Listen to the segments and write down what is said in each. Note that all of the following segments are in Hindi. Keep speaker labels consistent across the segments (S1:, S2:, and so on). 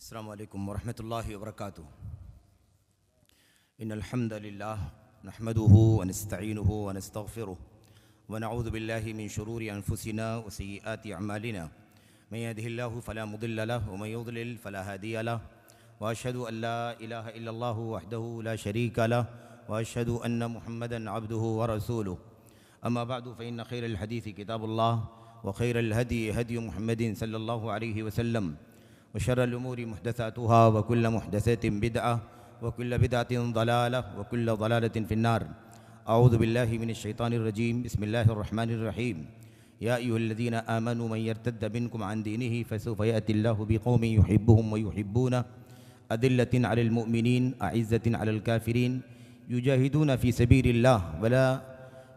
S1: अस्सलामु अलैकुम वरहमतुल्लाहि वबरकातुहू। इन्नल हम्दलिल्लाह नहमदुहु व नस्तईनुहु व नस्तगफिरुहु व नऊज़ु बिल्लाहि मिन शुरूरि अनफुसिना व सय्यिआति अअमालिना मन यहदिहिल्लाहु फला मुदिल्ल लहु व मन युद्लिल फला हादिय लहु व अशहदु अन ला इलाहा इल्लल्लाहु वहदहु ला शरीका लहु व अशहदु अन्न मुहम्मदन अब्दुहु व रसूलुहु। अम्मा बअदु फ़इन्न खैरल हदीसी किताबुल्लाह व खैरल हदी हदी मुहम्मदिन सल्लल्लाहु अलैहि वसल्लम व शर्रल उमूरि मुहदसातुहा व कुल्लु मुहदसतिन बिदअह व कुल्लु बिदअतिन ज़लालह व कुल्लु ज़लालतिन फ़िन्नार। अऊज़ु बिल्लाहि मिनश शैतानिर रजीम। बिस्मिल्लाहिर रहमानिर रहीम। या अय्युहल्लज़ीना आमनू मन यर्तद्द मिनकुम अन दीनिहि फसौफ़ यअतिल्लाहु बिक़ौमिन युहिब्बुहुम व युहिब्बूनहु अदिल्लतिन अलल मुअमिनीन अइज़्ज़तिन अलल काफ़िरीन युजाहिदूना फ़ी सबीलिल्लाह वला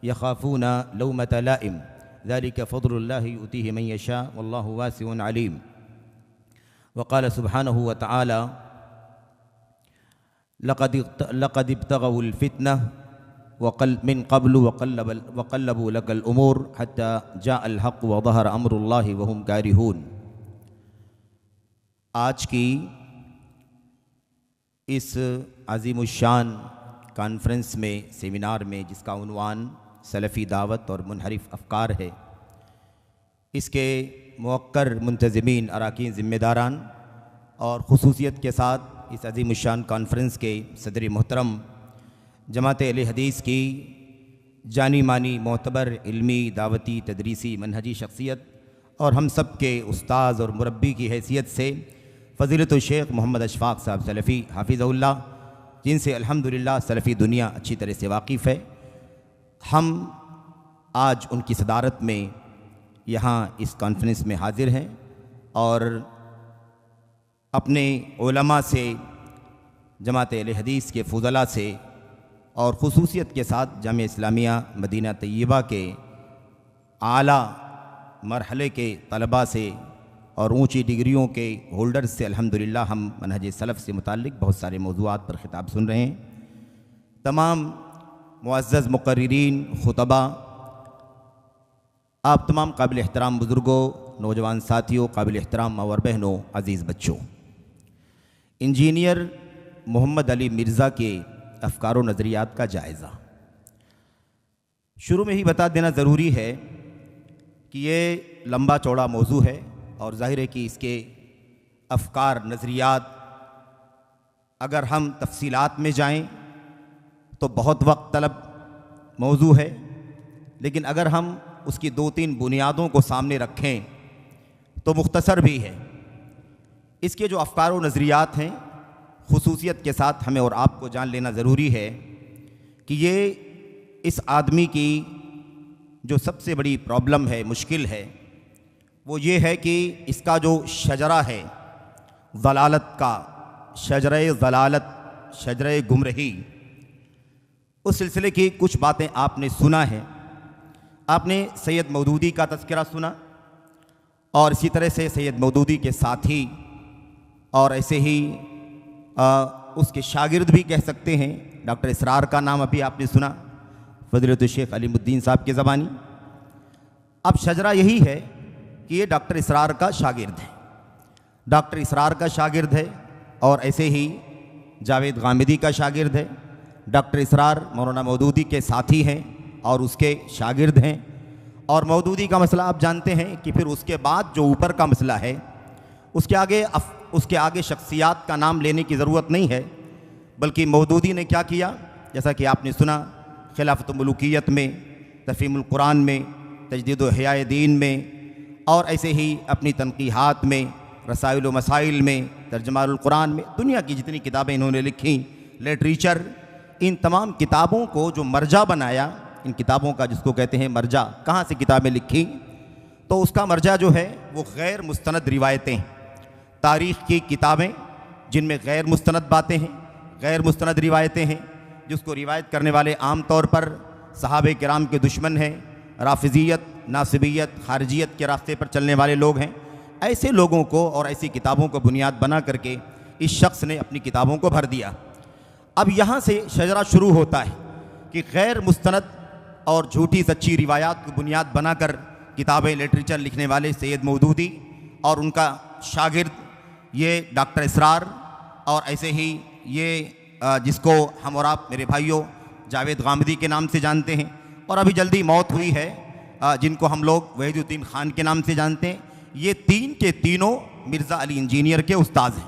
S1: यख़ाफ़ूना लौमता लाइम ज़ालिका फ़ज़्लुल्लाहि युअतीहि मन यशा वल्लाहु वासिउन अलीम। वक़ाल सुब्हानहु व तआला लक़द इब्तग़ौल फ़ित्नह मिन क़ब्लु वक़ल्लबू लकल उमूर हत्ता जाअल हक़्क़ व ज़हर अम्रुल्लाहि व हुम कारिहून। आज की इस अज़ीमुश्शान कॉन्फ्रेंस में, सेमिनार में, जिसका उन्वान सलफ़ी दावत और मुनहरिफ अफ़कार है, इसके मुवक्कर मुंतज़िमीन, अराकीन, ज़िम्मेदारान और ख़ुसूसियत के साथ इस अज़ीमुश्शान कॉन्फ्रेंस के सदर मोहतरम जमात अहले हदीस की जानी मानी मोतबर इल्मी दावती तदरीसी मनहजी शख्सियत और हम सब के उस्ताद और मुरब्बी की हैसियत से फ़ज़ीलतुल शेख मोहम्मद अशफ़ाक़ साहब सलफ़ी हाफ़िज़हुल्लाह, जिनसे अल्हम्दुलिल्लाह सलफ़ी दुनिया अच्छी तरह से वाकिफ़ है, हम आज उनकी सदारत में यहाँ इस कॉन्फ्रेंस में हाज़िर हैं और अपने उलमा से, जमात अहले हदीस के फ़ुज़ला से और ख़ुसूसियत के साथ जामिया इस्लामिया मदीना तय्यबा के आला मरहले के तलबा से और ऊंची डिग्रियों के होल्डर्स से अल्हम्दुलिल्लाह हम मनहज सलफ़ से मुताल्लिक़ बहुत सारे मौज़ूआत पर ख़िताब सुन रहे हैं। तमाम मुअज़्ज़ज़ मुक़र्रिरीन, ख़ुतबा, आप तमाम काबिल एहतराम बुज़ुर्गों, नौजवान साथियों, काबिल एहतराम माँ और बहनों, अज़ीज़ बच्चों, इंजीनियर मोहम्मद अली मिर्ज़ा के अफ़कार व नज़रियात का जायज़ा। शुरू में ही बता देना ज़रूरी है कि ये लंबा चौड़ा मौजू है और ज़ाहिर है कि इसके अफ़कार, नज़रियात अगर हम तफ़सीलात में जाएं तो बहुत वक्त तलब मौजू है, लेकिन अगर हम उसकी दो तीन बुनियादों को सामने रखें तो मुख्तसर भी है। इसके जो अफ़कार व नज़रियात हैं, ख़ुसूसियत के साथ हमें और आपको जान लेना ज़रूरी है कि ये इस आदमी की जो सबसे बड़ी प्रॉब्लम है, मुश्किल है, वो ये है कि इसका जो शजरा है ज़लालत का, शजरे ज़लालत, शजरे गुमरही, उस सिलसिले की कुछ बातें आपने सुना है। आपने सैयद मौदूदी का तज़किरा सुना और इसी तरह से सैयद मौदूदी के साथी और ऐसे ही उसके शागिर्द भी कह सकते हैं, डॉक्टर इसरार का नाम अभी आपने सुना, फ़ज़ीलतुल शेख अलीमुद्दीन साहब के ज़बानी। अब शजरा यही है कि ये डॉक्टर इसरार का शागिर्द है, डॉक्टर इसरार का शागिर्द है और ऐसे ही जावेद गामिदी का शागिर्द है। डॉक्टर इसरार मौलाना मौदूदी के साथी हैं और उसके शागिर्द हैं। और मौदूदी का मसला आप जानते हैं कि फिर उसके बाद जो ऊपर का मसला है, उसके आगे शख्सियात का नाम लेने की ज़रूरत नहीं है, बल्कि मौदूदी ने क्या किया, जैसा कि आपने सुना, खिलाफत मुलूकियत में, तफ़हीमुल कुरान में, तजदीद व इहयाए दीन में और ऐसे ही अपनी तनक़ीहात में, रसाइल व मसाइल में, तर्जुमानुल कुरान में, दुनिया की जितनी किताबें इन्होंने लिखी, लिटरेचर, इन तमाम किताबों को जो मर्जा बनाया, इन किताबों का जिसको कहते हैं मर्जा, कहाँ से किताबें लिखी, तो उसका मर्जा जो है वो गैर मुस्तनद रिवायतें, तारीख़ की किताबें जिनमें गैर मुस्तनद बातें हैं, गैर मुस्तनद रिवायतें हैं, जिसको रिवायत करने वाले आम तौर पर सहाबे किराम के दुश्मन हैं, राफ़िज़ियत, नासिबियत, खारिजियत के रास्ते पर चलने वाले लोग हैं। ऐसे लोगों को और ऐसी किताबों को बुनियाद बना करके इस शख्स ने अपनी किताबों को भर दिया। अब यहाँ से शजरा शुरू होता है कि गैर मुस्तनद और झूठी सच्ची रिवायात को बुनियाद बनाकर किताबें, लिटरेचर लिखने वाले सैयद मौदूदी और उनका शागिर्द ये डॉक्टर इसरार और ऐसे ही ये जिसको हम और आप मेरे भाइयों जावेद गामदी के नाम से जानते हैं, और अभी जल्दी मौत हुई है जिनको हम लोग वहीदुद्दीन खान के नाम से जानते हैं। ये तीन के तीनों मिर्ज़ा अली इंजीनियर के उस्ताद हैं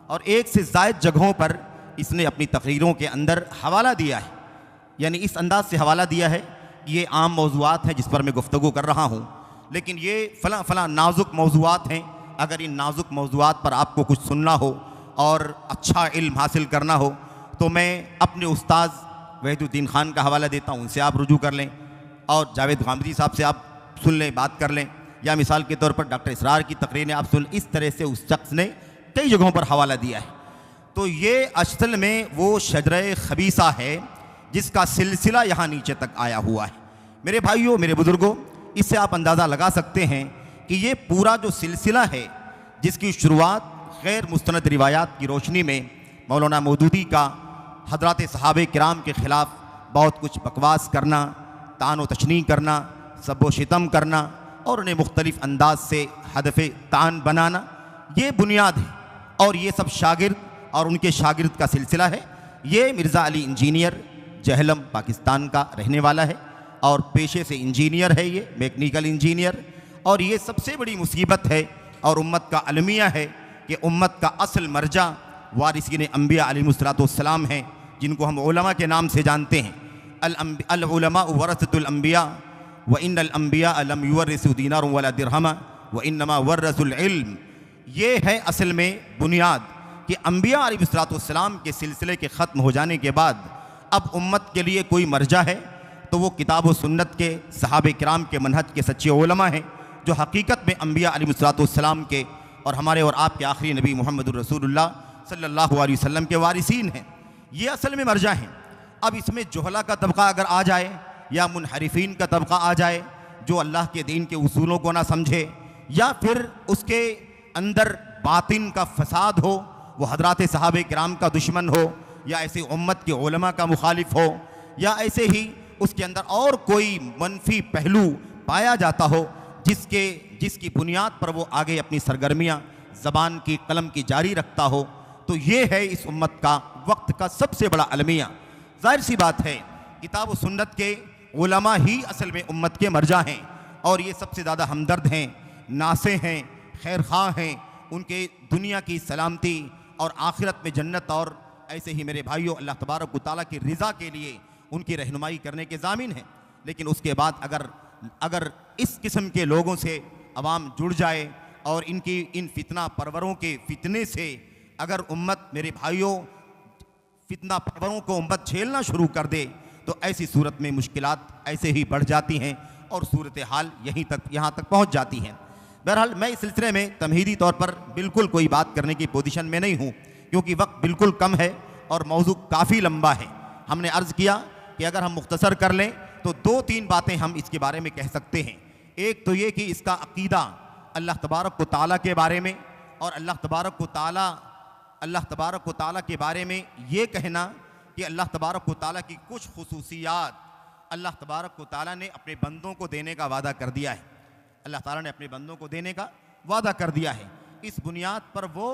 S1: और एक से ज़ायद जगहों पर इसने अपनी तकरीरों के अंदर हवाला दिया है, यानी इस अंदाज से हवाला दिया है कि ये आम मौज़ूआत हैं जिस पर मैं गुफ्तगू कर रहा हूँ, लेकिन ये फ़लाँ फ़लाँ नाजुक मौज़ूआत हैं। अगर इन नाजुक मौज़ूआत पर आपको कुछ सुनना हो और अच्छा इल्म हासिल करना हो तो मैं अपने उस्ताद वहीदुद्दीन खान का हवाला देता हूँ, उनसे आप रुजू कर लें, और जावेद गामदी साहब से आप सुन लें, बात कर लें, या मिसाल के तौर पर डॉक्टर इसरार की तकरीरें आप सुन। इस तरह से उस शख्स ने कई जगहों पर हवाला दिया है। तो ये असल में वो शजरे खबीसा है जिसका सिलसिला यहाँ नीचे तक आया हुआ है। मेरे भाइयों, मेरे बुज़ुर्गों, इससे आप अंदाज़ा लगा सकते हैं कि ये पूरा जो सिलसिला है जिसकी शुरुआत गैर मुस्तनद रिवायात की रोशनी में मौलाना मौदूदी का हज़रात सहाबे किराम के ख़िलाफ़ बहुत कुछ बकवास करना, तान व तशनी करना, सब व शितम करना और उन्हें मुख्तलिफ़ अंदाज से हदफ़ तान बनाना, ये बुनियाद है। और ये सब शागिर्द और उनके शागिर्द का सिलसिला है। ये मिर्ज़ा अली इंजीनियर जहलम पाकिस्तान का रहने वाला है और पेशे से इंजीनियर है, ये मैकेनिकल इंजीनियर। और ये सबसे बड़ी मुसीबत है और उम्मत का अलमिया है कि उम्मत का असल मर्जा वारिसीन अंबिया अलैहिमुस्सलाम हैं, जिनको हम उलमा के नाम से जानते हैं। अल उलमा वरसतुल अंबिया व इन्नल अंबिया लम युवर्रिसु दीनारन वला दिरहमा व इन्नमा वर्रसुल इल्म। ये है असल में बुनियाद कि अंबिया अलैहिस्सलाम के सिलसिले के ख़त्म हो जाने के बाद अब उम्मत के लिए कोई मर्जा है तो वो किताब व सुन्नत के सहाबे किराम के मनहज के सच्चे उलमा हैं, जो हकीकत में अंबिया अलैहिस्सलाम के और हमारे और आपके आखिरी नबी मुहम्मदुर रसूलुल्लाह सल्लल्लाहु अलैहि वसल्लम के वारिसीन हैं। ये असल में मर्जा हैं। अब इसमें जोहला का तबका अगर आ जाए या मुनहरिफीन का तबका आ जाए जो अल्लाह के दीन के उसूलों को ना समझे, या फिर उसके अंदर बातिन का फसाद हो, वो हज़रात सहाबे किराम का दुश्मन हो, या ऐसे उम्मत के उलमा का मुखालिफ हो, या ऐसे ही उसके अंदर और कोई मनफी पहलू पाया जाता हो जिसकी बुनियाद पर वो आगे अपनी सरगर्मियाँ ज़बान की कलम की जारी रखता हो, तो ये है इस उम्मत का वक्त का सबसे बड़ा अलमिया। जाहिर सी बात है किताब व सुन्नत के उलमा ही असल में उम्मत के मर्जा हैं और ये सबसे ज़्यादा हमदर्द हैं, नासे हैं, खैर ख़्वाह हैं, उनके दुनिया की सलामती और आखिरत में जन्नत और ऐसे ही मेरे भाइयों अल्लाह तबारक व तआला की रज़ा के लिए उनकी रहनुमाई करने के ज़ामिन हैं। लेकिन उसके बाद अगर इस किस्म के लोगों से अवाम जुड़ जाए और इनकी इन फितना परवरों के फितने से अगर उम्मत मेरे भाइयों फितना परवरों को उम्मत झेलना शुरू कर दे तो ऐसी सूरत में मुश्किलात ऐसे ही बढ़ जाती हैं और सूरत हाल यहाँ तक पहुँच जाती हैं। बहरहाल मैं इस सिलसिले में तमहीदी तौर पर बिल्कुल कोई बात करने की पोजीशन में नहीं हूँ, क्योंकि वक्त बिल्कुल कम है और मौजू काफ़ी लंबा है। हमने अर्ज़ किया कि अगर हम मुख्तसर कर लें तो 2-3 बातें हम इसके बारे में कह सकते हैं। एक तो ये कि इसका अक़ीदा अल्लाह तबारक व तआला के बारे में, और अल्लाह तबारक व तआला के बारे में ये कहना कि अल्लाह तबारक व तआला की कुछ खुसूसियात अल्लाह तबारक व तआला ने अपने बंदों को देने का वादा कर दिया है। अल्लाह ताला ने अपने बंदों को देने का वादा कर दिया है। इस बुनियाद पर वो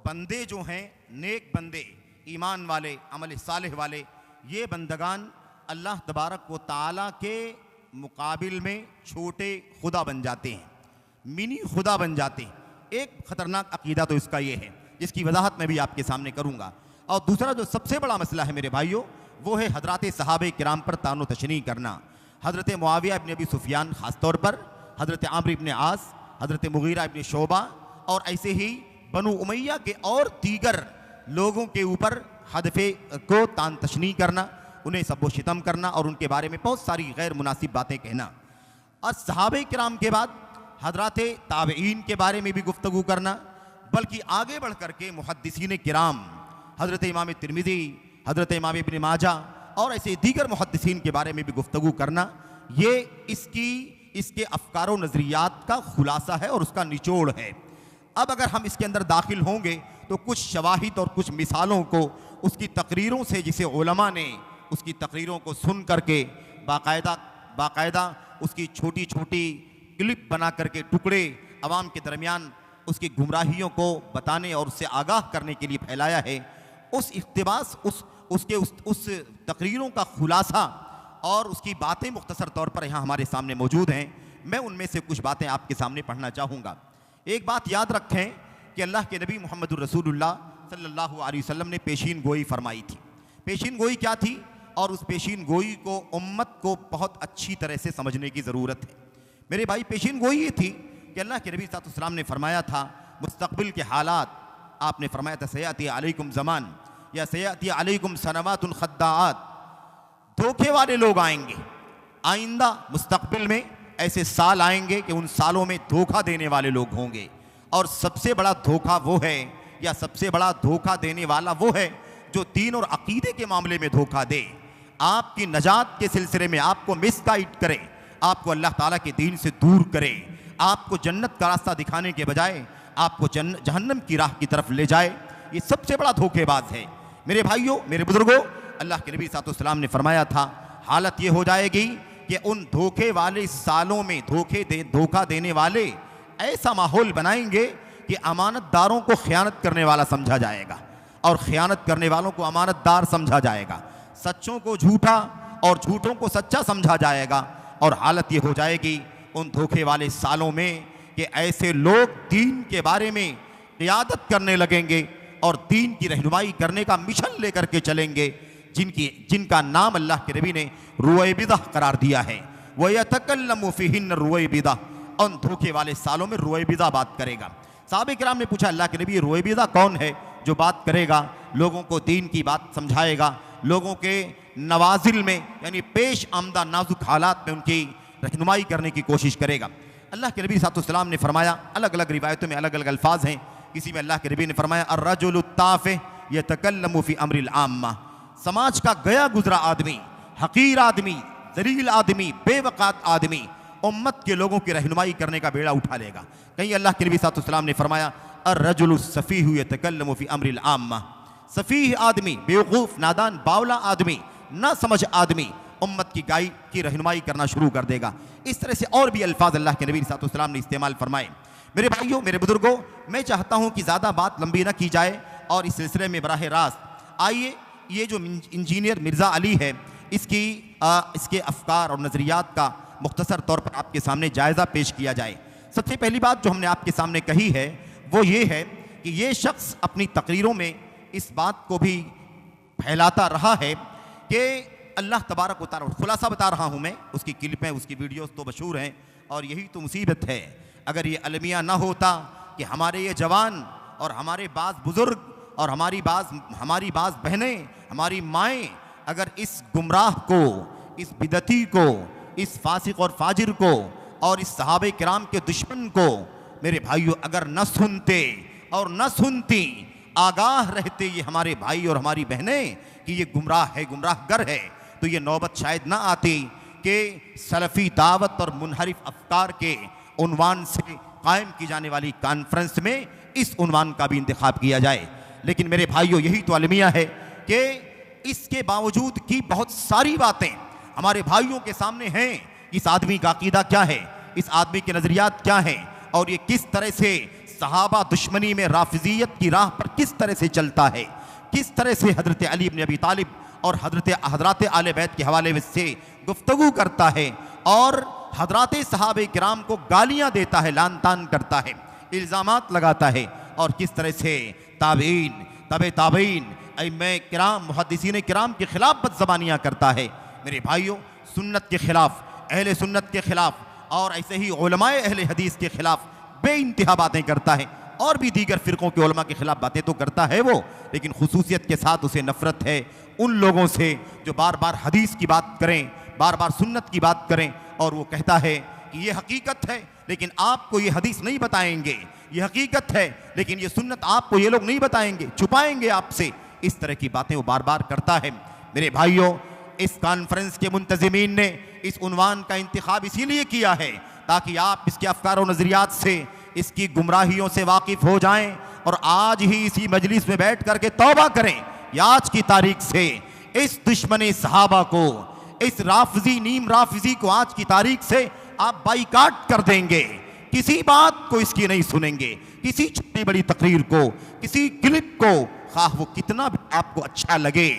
S1: बंदे जो हैं, नेक बंदे, ईमान वाले, अमल सालेह वाले, ये बंदगान अल्लाह तबारक व तआला के मुकाबिल में छोटे खुदा बन जाते हैं, मिनी खुदा बन जाते हैं। एक ख़तरनाक अक़ीदा तो इसका ये है, जिसकी वजाहत मैं भी आपके सामने करूँगा। और दूसरा जो सबसे बड़ा मसला है मेरे भाइयों, वो है हज़रात सहाबे किराम पर तानो तशनी करना। हज़रत मुआविया इब्न अबी सुफियान ख़ास तौर पर, हज़रत आमर इब्न आस, हज़रत मुगीरा इब्न शोबा और ऐसे ही बनु उमैया के और दीगर लोगों के ऊपर हदफ़े को तान तशनी करना, उन्हें सबो शितम करना और उनके बारे में बहुत सारी गैर मुनासिब बातें कहना। और सहाबे किराम के बाद हज़रात ताबईन के बारे में भी गुफ्तगू करना, बल्कि आगे बढ़ करके मुहद्दिसीन किराम, हज़रत इमाम तिरमिज़ी, हज़रत इमाम इब्न माजा और ऐसे दीगर मुहद्दिसीन के बारे में भी गुफ्तगू करना, ये इसके अफ़कार व नज़रियात का खुलासा है और उसका निचोड़ है। अब अगर हम इसके अंदर दाखिल होंगे तो कुछ शवाहिद और कुछ मिसालों को उसकी तकरीरों से, जिसे उलमा ने उसकी तकरीरों को सुन करके बाकायदा उसकी छोटी छोटी क्लिप बना करके टुकड़े आवाम के दरमियान उसकी गुमराहियों को बताने और उससे आगाह करने के लिए फैलाया है, उस इक़्तिबास उस तकरीरों का खुलासा और उसकी बातें मुख्तसर तौर पर यहाँ हमारे सामने मौजूद हैं। मैं उनमें से कुछ बातें आपके सामने पढ़ना चाहूँगा। एक बात याद रखें कि अल्लाह के नबी मुहम्मदुर रसूलुल्लाह सल्लल्लाहु अलैहि वसल्लम ने पेशीन गोई फरमाई थी। पेशीन गोई क्या थी और उस पेशीन गोई को उम्मत को बहुत अच्छी तरह से समझने की ज़रूरत है। मेरे भाई, पेशीन गोई ये थी कि अल्लाह के नबी सल्लल्लाहु अलैहि वसल्लम ने फरमाया था मुस्तक़बिल के हालात। आपने फरमाया था सयाती अलैकुम ज़मान या सयाती अलैकुम सनवातुन खद्दाआत, धोखे वाले लोग आएंगे। आइंदा मुस्तक़बिल में ऐसे साल आएंगे कि उन सालों में धोखा देने वाले लोग होंगे, और सबसे बड़ा धोखा वो है या सबसे बड़ा धोखा देने वाला वो है जो दीन और अकीदे के मामले में धोखा दे, आपकी नजात के सिलसिले में आपको मिसगाइड करे, आपको अल्लाह ताला के दीन से दूर करे, आपको जन्नत का रास्ता दिखाने के बजाय आपको जहन्नम की राह की तरफ ले जाए। ये सबसे बड़ा धोखेबाज है। मेरे भाइयों, मेरे बुजुर्गों, अल्लाह के नबी सल्लल्लाहु अलैहि वसल्लम ने फरमाया था हालत ये हो जाएगी कि उन धोखे वाले सालों में धोखा देने वाले ऐसा माहौल बनाएंगे कि अमानतदारों को खयानत करने वाला समझा जाएगा और खयानत करने वालों को अमानतदार समझा जाएगा, सच्चों को झूठा और झूठों को सच्चा समझा जाएगा। और हालत ये हो जाएगी उन धोखे वाले सालों में कि ऐसे लोग दीन के बारे में क़ियादत करने लगेंगे और दीन की रहनुमाई करने का मिशन लेकर के चलेंगे, जिनका नाम अल्लाह के नबी ने रुवैबिदा करार दिया है। वयतकल्लमु फ़ीहिन्न रुवैबिदा, उन धोखे वाले सालों में रुवैबिदा बात करेगा। साहबे किराम ने पूछा अल्लाह के नबी रुवैबिदा कौन है जो बात करेगा, लोगों को दीन की बात समझाएगा, लोगों के नवाजिल में यानी पेश आमदा नाजुक हालात में उनकी रहनुमाई करने की कोशिश करेगा। अल्लाह के नबी सल्लल्लाहु अलैहि वसल्लम ने फरमाया, अलग अलग रिवायतों में अलग अलग अल्फाज हैं, किसी में अल्लाह के नबी ने फरमाया अर्रजुलु ताफ़िह यतकल्लमु फ़ी अम्रिल आम्मा, समाज का गया गुजरा आदमी, हकीर आदमी, जलील आदमी, बेवकात आदमी उम्मत के लोगों की रहनुमाई करने का बेड़ा उठा लेगा। कहीं अल्लाह के नबी सल्लल्लाहु अलैहि वसल्लम ने फरमाया अर्रजुलु सफ़ीहु यतकल्लमु फ़ी अम्रिल आम्मा, सफ़ीह आदमी, बेवकूफ़, नादान, बावला आदमी, ना समझ आदमी उम्मत की गाय की रहनुमाई करना शुरू कर देगा। इस तरह से और भी अल्फाज अल्लाह के नबी सल्लल्लाहु अलैहि वसल्लम ने इस्तेमाल फरमाए। मेरे भाइयों, मेरे बुजुर्गों, मैं चाहता हूँ कि ज़्यादा बात लंबी ना की जाए और इस सिलसिले में बराह रास्त आइए ये जो इंजीनियर मिर्ज़ा अली है इसके अफकार और नज़रियात का मुख्तसर तौर पर आपके सामने जायज़ा पेश किया जाए। सबसे पहली बात जो हमने आपके सामने कही है वो ये है कि ये शख्स अपनी तकरीरों में इस बात को भी फैलाता रहा है कि अल्लाह तबारक व तआला, खुलासा बता रहा हूँ मैं, उसकी क्लिपें, उसकी वीडियोस तो मशहूर हैं और यही तो मुसीबत है। अगर ये अलमिया ना होता कि हमारे ये जवान और हमारे बाज़ बुज़ुर्ग और हमारी बाज़ बहनें, हमारी माएँ अगर इस गुमराह को, इस बिदती को, इस फासिक और फाजिर को और इस सहाबे किराम के दुश्मन को, मेरे भाइयों, अगर न सुनते और न सुनती, आगाह रहते ये हमारे भाई और हमारी बहनें कि ये गुमराह है, गुमराहगर है, तो ये नौबत शायद ना आती कि सलफ़ी दावत और मुनहरिफ अफकार के उन्वान से कायम की जाने वाली कॉन्फ्रेंस में इस उन्वान का भी इंतखाब किया जाए। लेकिन मेरे भाइयों, यही तो अलमिया है कि इसके बावजूद की बहुत सारी बातें हमारे भाइयों के सामने हैं। इस आदमी का अकीदा क्या है, इस आदमी के नज़रियात क्या हैं और ये किस तरह से सहाबा दुश्मनी में राफिजियत की राह पर किस तरह से चलता है, किस तरह से हज़रत अली इब्न अबी तालिब और हज़रत आले बैत के हवाले से गुफ्तगू करता है और हज़रात सहाबे किराम को गालियाँ देता है, लान तान करता है, इल्ज़ामात लगाता है और किस तरह से ताबीन, तबे ताबीन, अइम्मे किराम, मुहद्दिसीन किराम के खिलाफ बदज़बानियाँ करता है। मेरे भाइयों, सुन्नत के खिलाफ, अहले सुन्नत के खिलाफ और ऐसे ही उलमाए अहले हदीस के खिलाफ बेइंतहा बातें करता है और भी दीगर फ़िरक़ों के उलमा के खिलाफ बातें तो करता है वो, लेकिन खुसूसियत के साथ उसे नफ़रत है उन लोगों से जो बार बार हदीस की बात करें, बार बार सुन्नत की बात करें और वो कहता है कि ये हकीकत है लेकिन आपको ये हदीस नहीं बताएंगे, ये हकीकत है लेकिन ये सुन्नत आपको ये लोग नहीं बताएंगे, छुपाएंगे आपसे। इस तरह की बातें वो बार बार करता है। मेरे भाइयों, इस कॉन्फ्रेंस के मुंतज़िमीन ने इस उन्वान का इंतखाब इसीलिए किया है ताकि आप इसके अफकार और नज़रियात से, इसकी गुमराहियों से वाकिफ़ हो जाएं और आज ही इसी मजलिस में बैठ करके तौबा करें। या आज की तारीख से इस दुश्मन सहाबा को, इस राफजी, नीम राफजी को आज की तारीख से आप बाइकाट कर देंगे, किसी बात को इसकी नहीं सुनेंगे, किसी छोटी बड़ी तकरीर को, किसी क्लिप को, खाह वो कितना भी आपको अच्छा लगे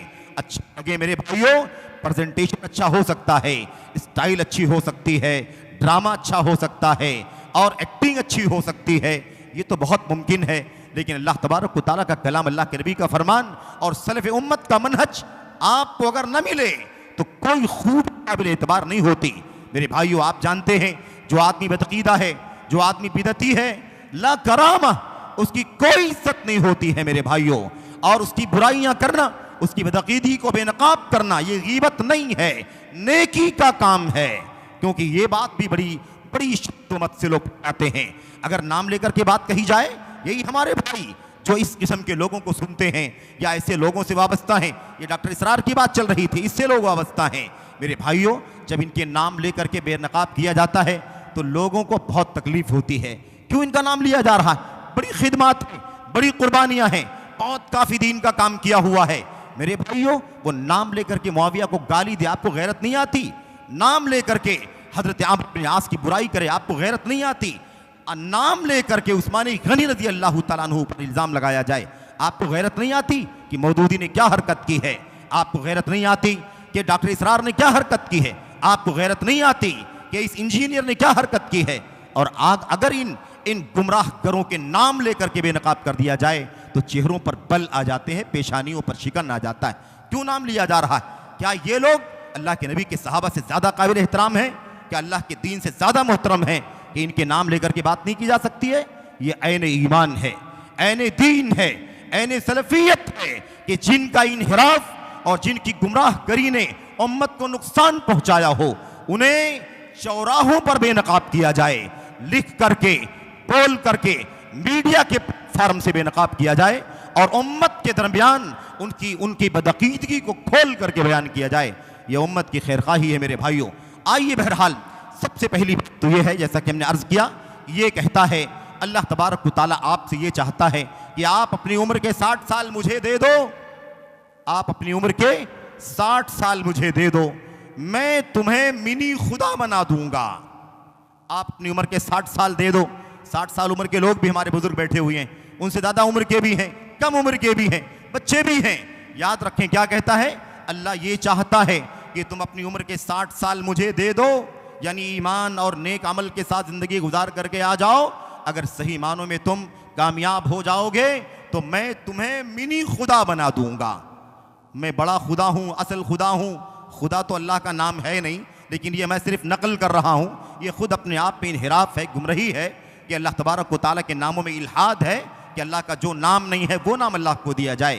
S1: मेरे भाइयों, प्रेजेंटेशन अच्छा हो सकता है, स्टाइल अच्छी हो सकती है, ड्रामा अच्छा हो सकता है और एक्टिंग अच्छी हो सकती है, ये तो बहुत मुमकिन है, लेकिन अल्लाह तबारक व तआला का कलाम, अल्लाह के नबी का फरमान और सलफ उम्मत का मनहज आपको अगर न मिले तो कोई खूब काबिल एतबार नहीं होती। मेरे भाइयों, आप जानते हैं जो आदमी बदअकीदा है, जो आदमी बिदती है, ला करामा, उसकी कोई इज्जत नहीं होती है मेरे भाइयों। और उसकी बुराइयां करना, उसकी बदअकीदी को बेनकाब करना, ये गीबत नहीं है, नेकी का काम है। क्योंकि ये बात भी बड़ी शिद्दत से लोग आते हैं। अगर नाम लेकर के बात कही जाए, यही हमारे भाई जो इस किस्म के लोगों को सुनते हैं या ऐसे लोगों से वाबस्ता हैं, ये डॉक्टर इसरार की बात चल रही थी, इससे लोग वाबस्ता हैं। मेरे भाइयों, जब इनके नाम लेकर के बेनकाब किया जाता है तो लोगों को बहुत तकलीफ होती है। क्यों इनका नाम लिया जा रहा है? बड़ी खिदमत है, बड़ी कुर्बानियां हैं, बहुत काफी दीन का काम किया हुआ है। मेरे भाइयों, वो नाम लेकर के मुआविया को गाली दे, आपको गैरत नहीं आती? नाम लेकर के हजरत अम्र बिन आस की बुराई करे, आपको गैरत नहीं आती? नाम लेकर के उस्मान गनी रज़ी अल्लाह तआला अन्हु पर इल्ज़ाम लगाया जाए, आपको गैरत नहीं आती कि मौदूदी ने क्या हरकत की है? आपको गैरत नहीं आती कि डॉक्टर इसरार ने क्या हरकत की है? आपको गैरत नहीं आती कि इस इंजीनियर ने क्या हरकत की है? और अगर इन गुमराह गरों के नाम लेकर के बेनकाब कर दिया जाए तो चेहरों पर बल आ जाते हैं, पेशानियों पर शिकन आ जाता है। क्यों नाम लिया जा रहा है? क्या ये लोग अल्लाह के नबी के सहाबा से ज़्यादा काबिल एहतराम हैं? क्या अल्लाह के दीन से ज़्यादा मोहतरम है कि इनके नाम लेकर के बात नहीं की जा सकती है? ये ऐन ईमान है, ऐन दीन है, ऐन सलफियत है कि जिनका इनहिराफ और जिनकी गुमराह करी ने उम्मत को नुकसान पहुंचाया हो, उन्हें चौराहों पर बेनकाब किया जाए, लिख करके, बोल करके, मीडिया के प्लेटफार्म से बेनकाब किया जाए और उम्मत के दरमियान उनकी बदअकीदगी को खोल करके बयान किया जाए। यह उम्मत की खैरखाही है मेरे भाइयों। आइए, बहरहाल सबसे पहली बात तो यह है, जैसा कि हमने अर्ज किया, ये कहता है अल्लाह तबारक व तआला आपसे ये चाहता है कि आप अपनी उम्र के 60 साल मुझे दे दो, आप अपनी उम्र के 60 साल मुझे दे दो, मैं तुम्हें मिनी खुदा बना दूंगा। आप अपनी उम्र के 60 साल दे दो। 60 साल उम्र के लोग भी हमारे बुजुर्ग बैठे हुए हैं, उनसे ज़्यादा उम्र के भी हैं, कम उम्र के भी हैं, बच्चे भी हैं। याद रखें क्या कहता है अल्लाह, ये चाहता है कि तुम अपनी उम्र के 60 साल मुझे दे दो, यानी ईमान और नेक अमल के साथ ज़िंदगी गुजार करके आ जाओ। अगर सही मानों में तुम कामयाब हो जाओगे तो मैं तुम्हें मिनी खुदा बना दूंगा। मैं बड़ा खुदा हूँ, असल खुदा हूँ। खुदा तो अल्लाह का नाम है नहीं, लेकिन ये मैं सिर्फ नकल कर रहा हूँ। ये खुद अपने आप में इनहिराफ है, गुमराही है कि अल्लाह तबारक व तआला के नामों में इल्हाद है कि अल्लाह का जो नाम नहीं है वो नाम अल्लाह को दिया जाए।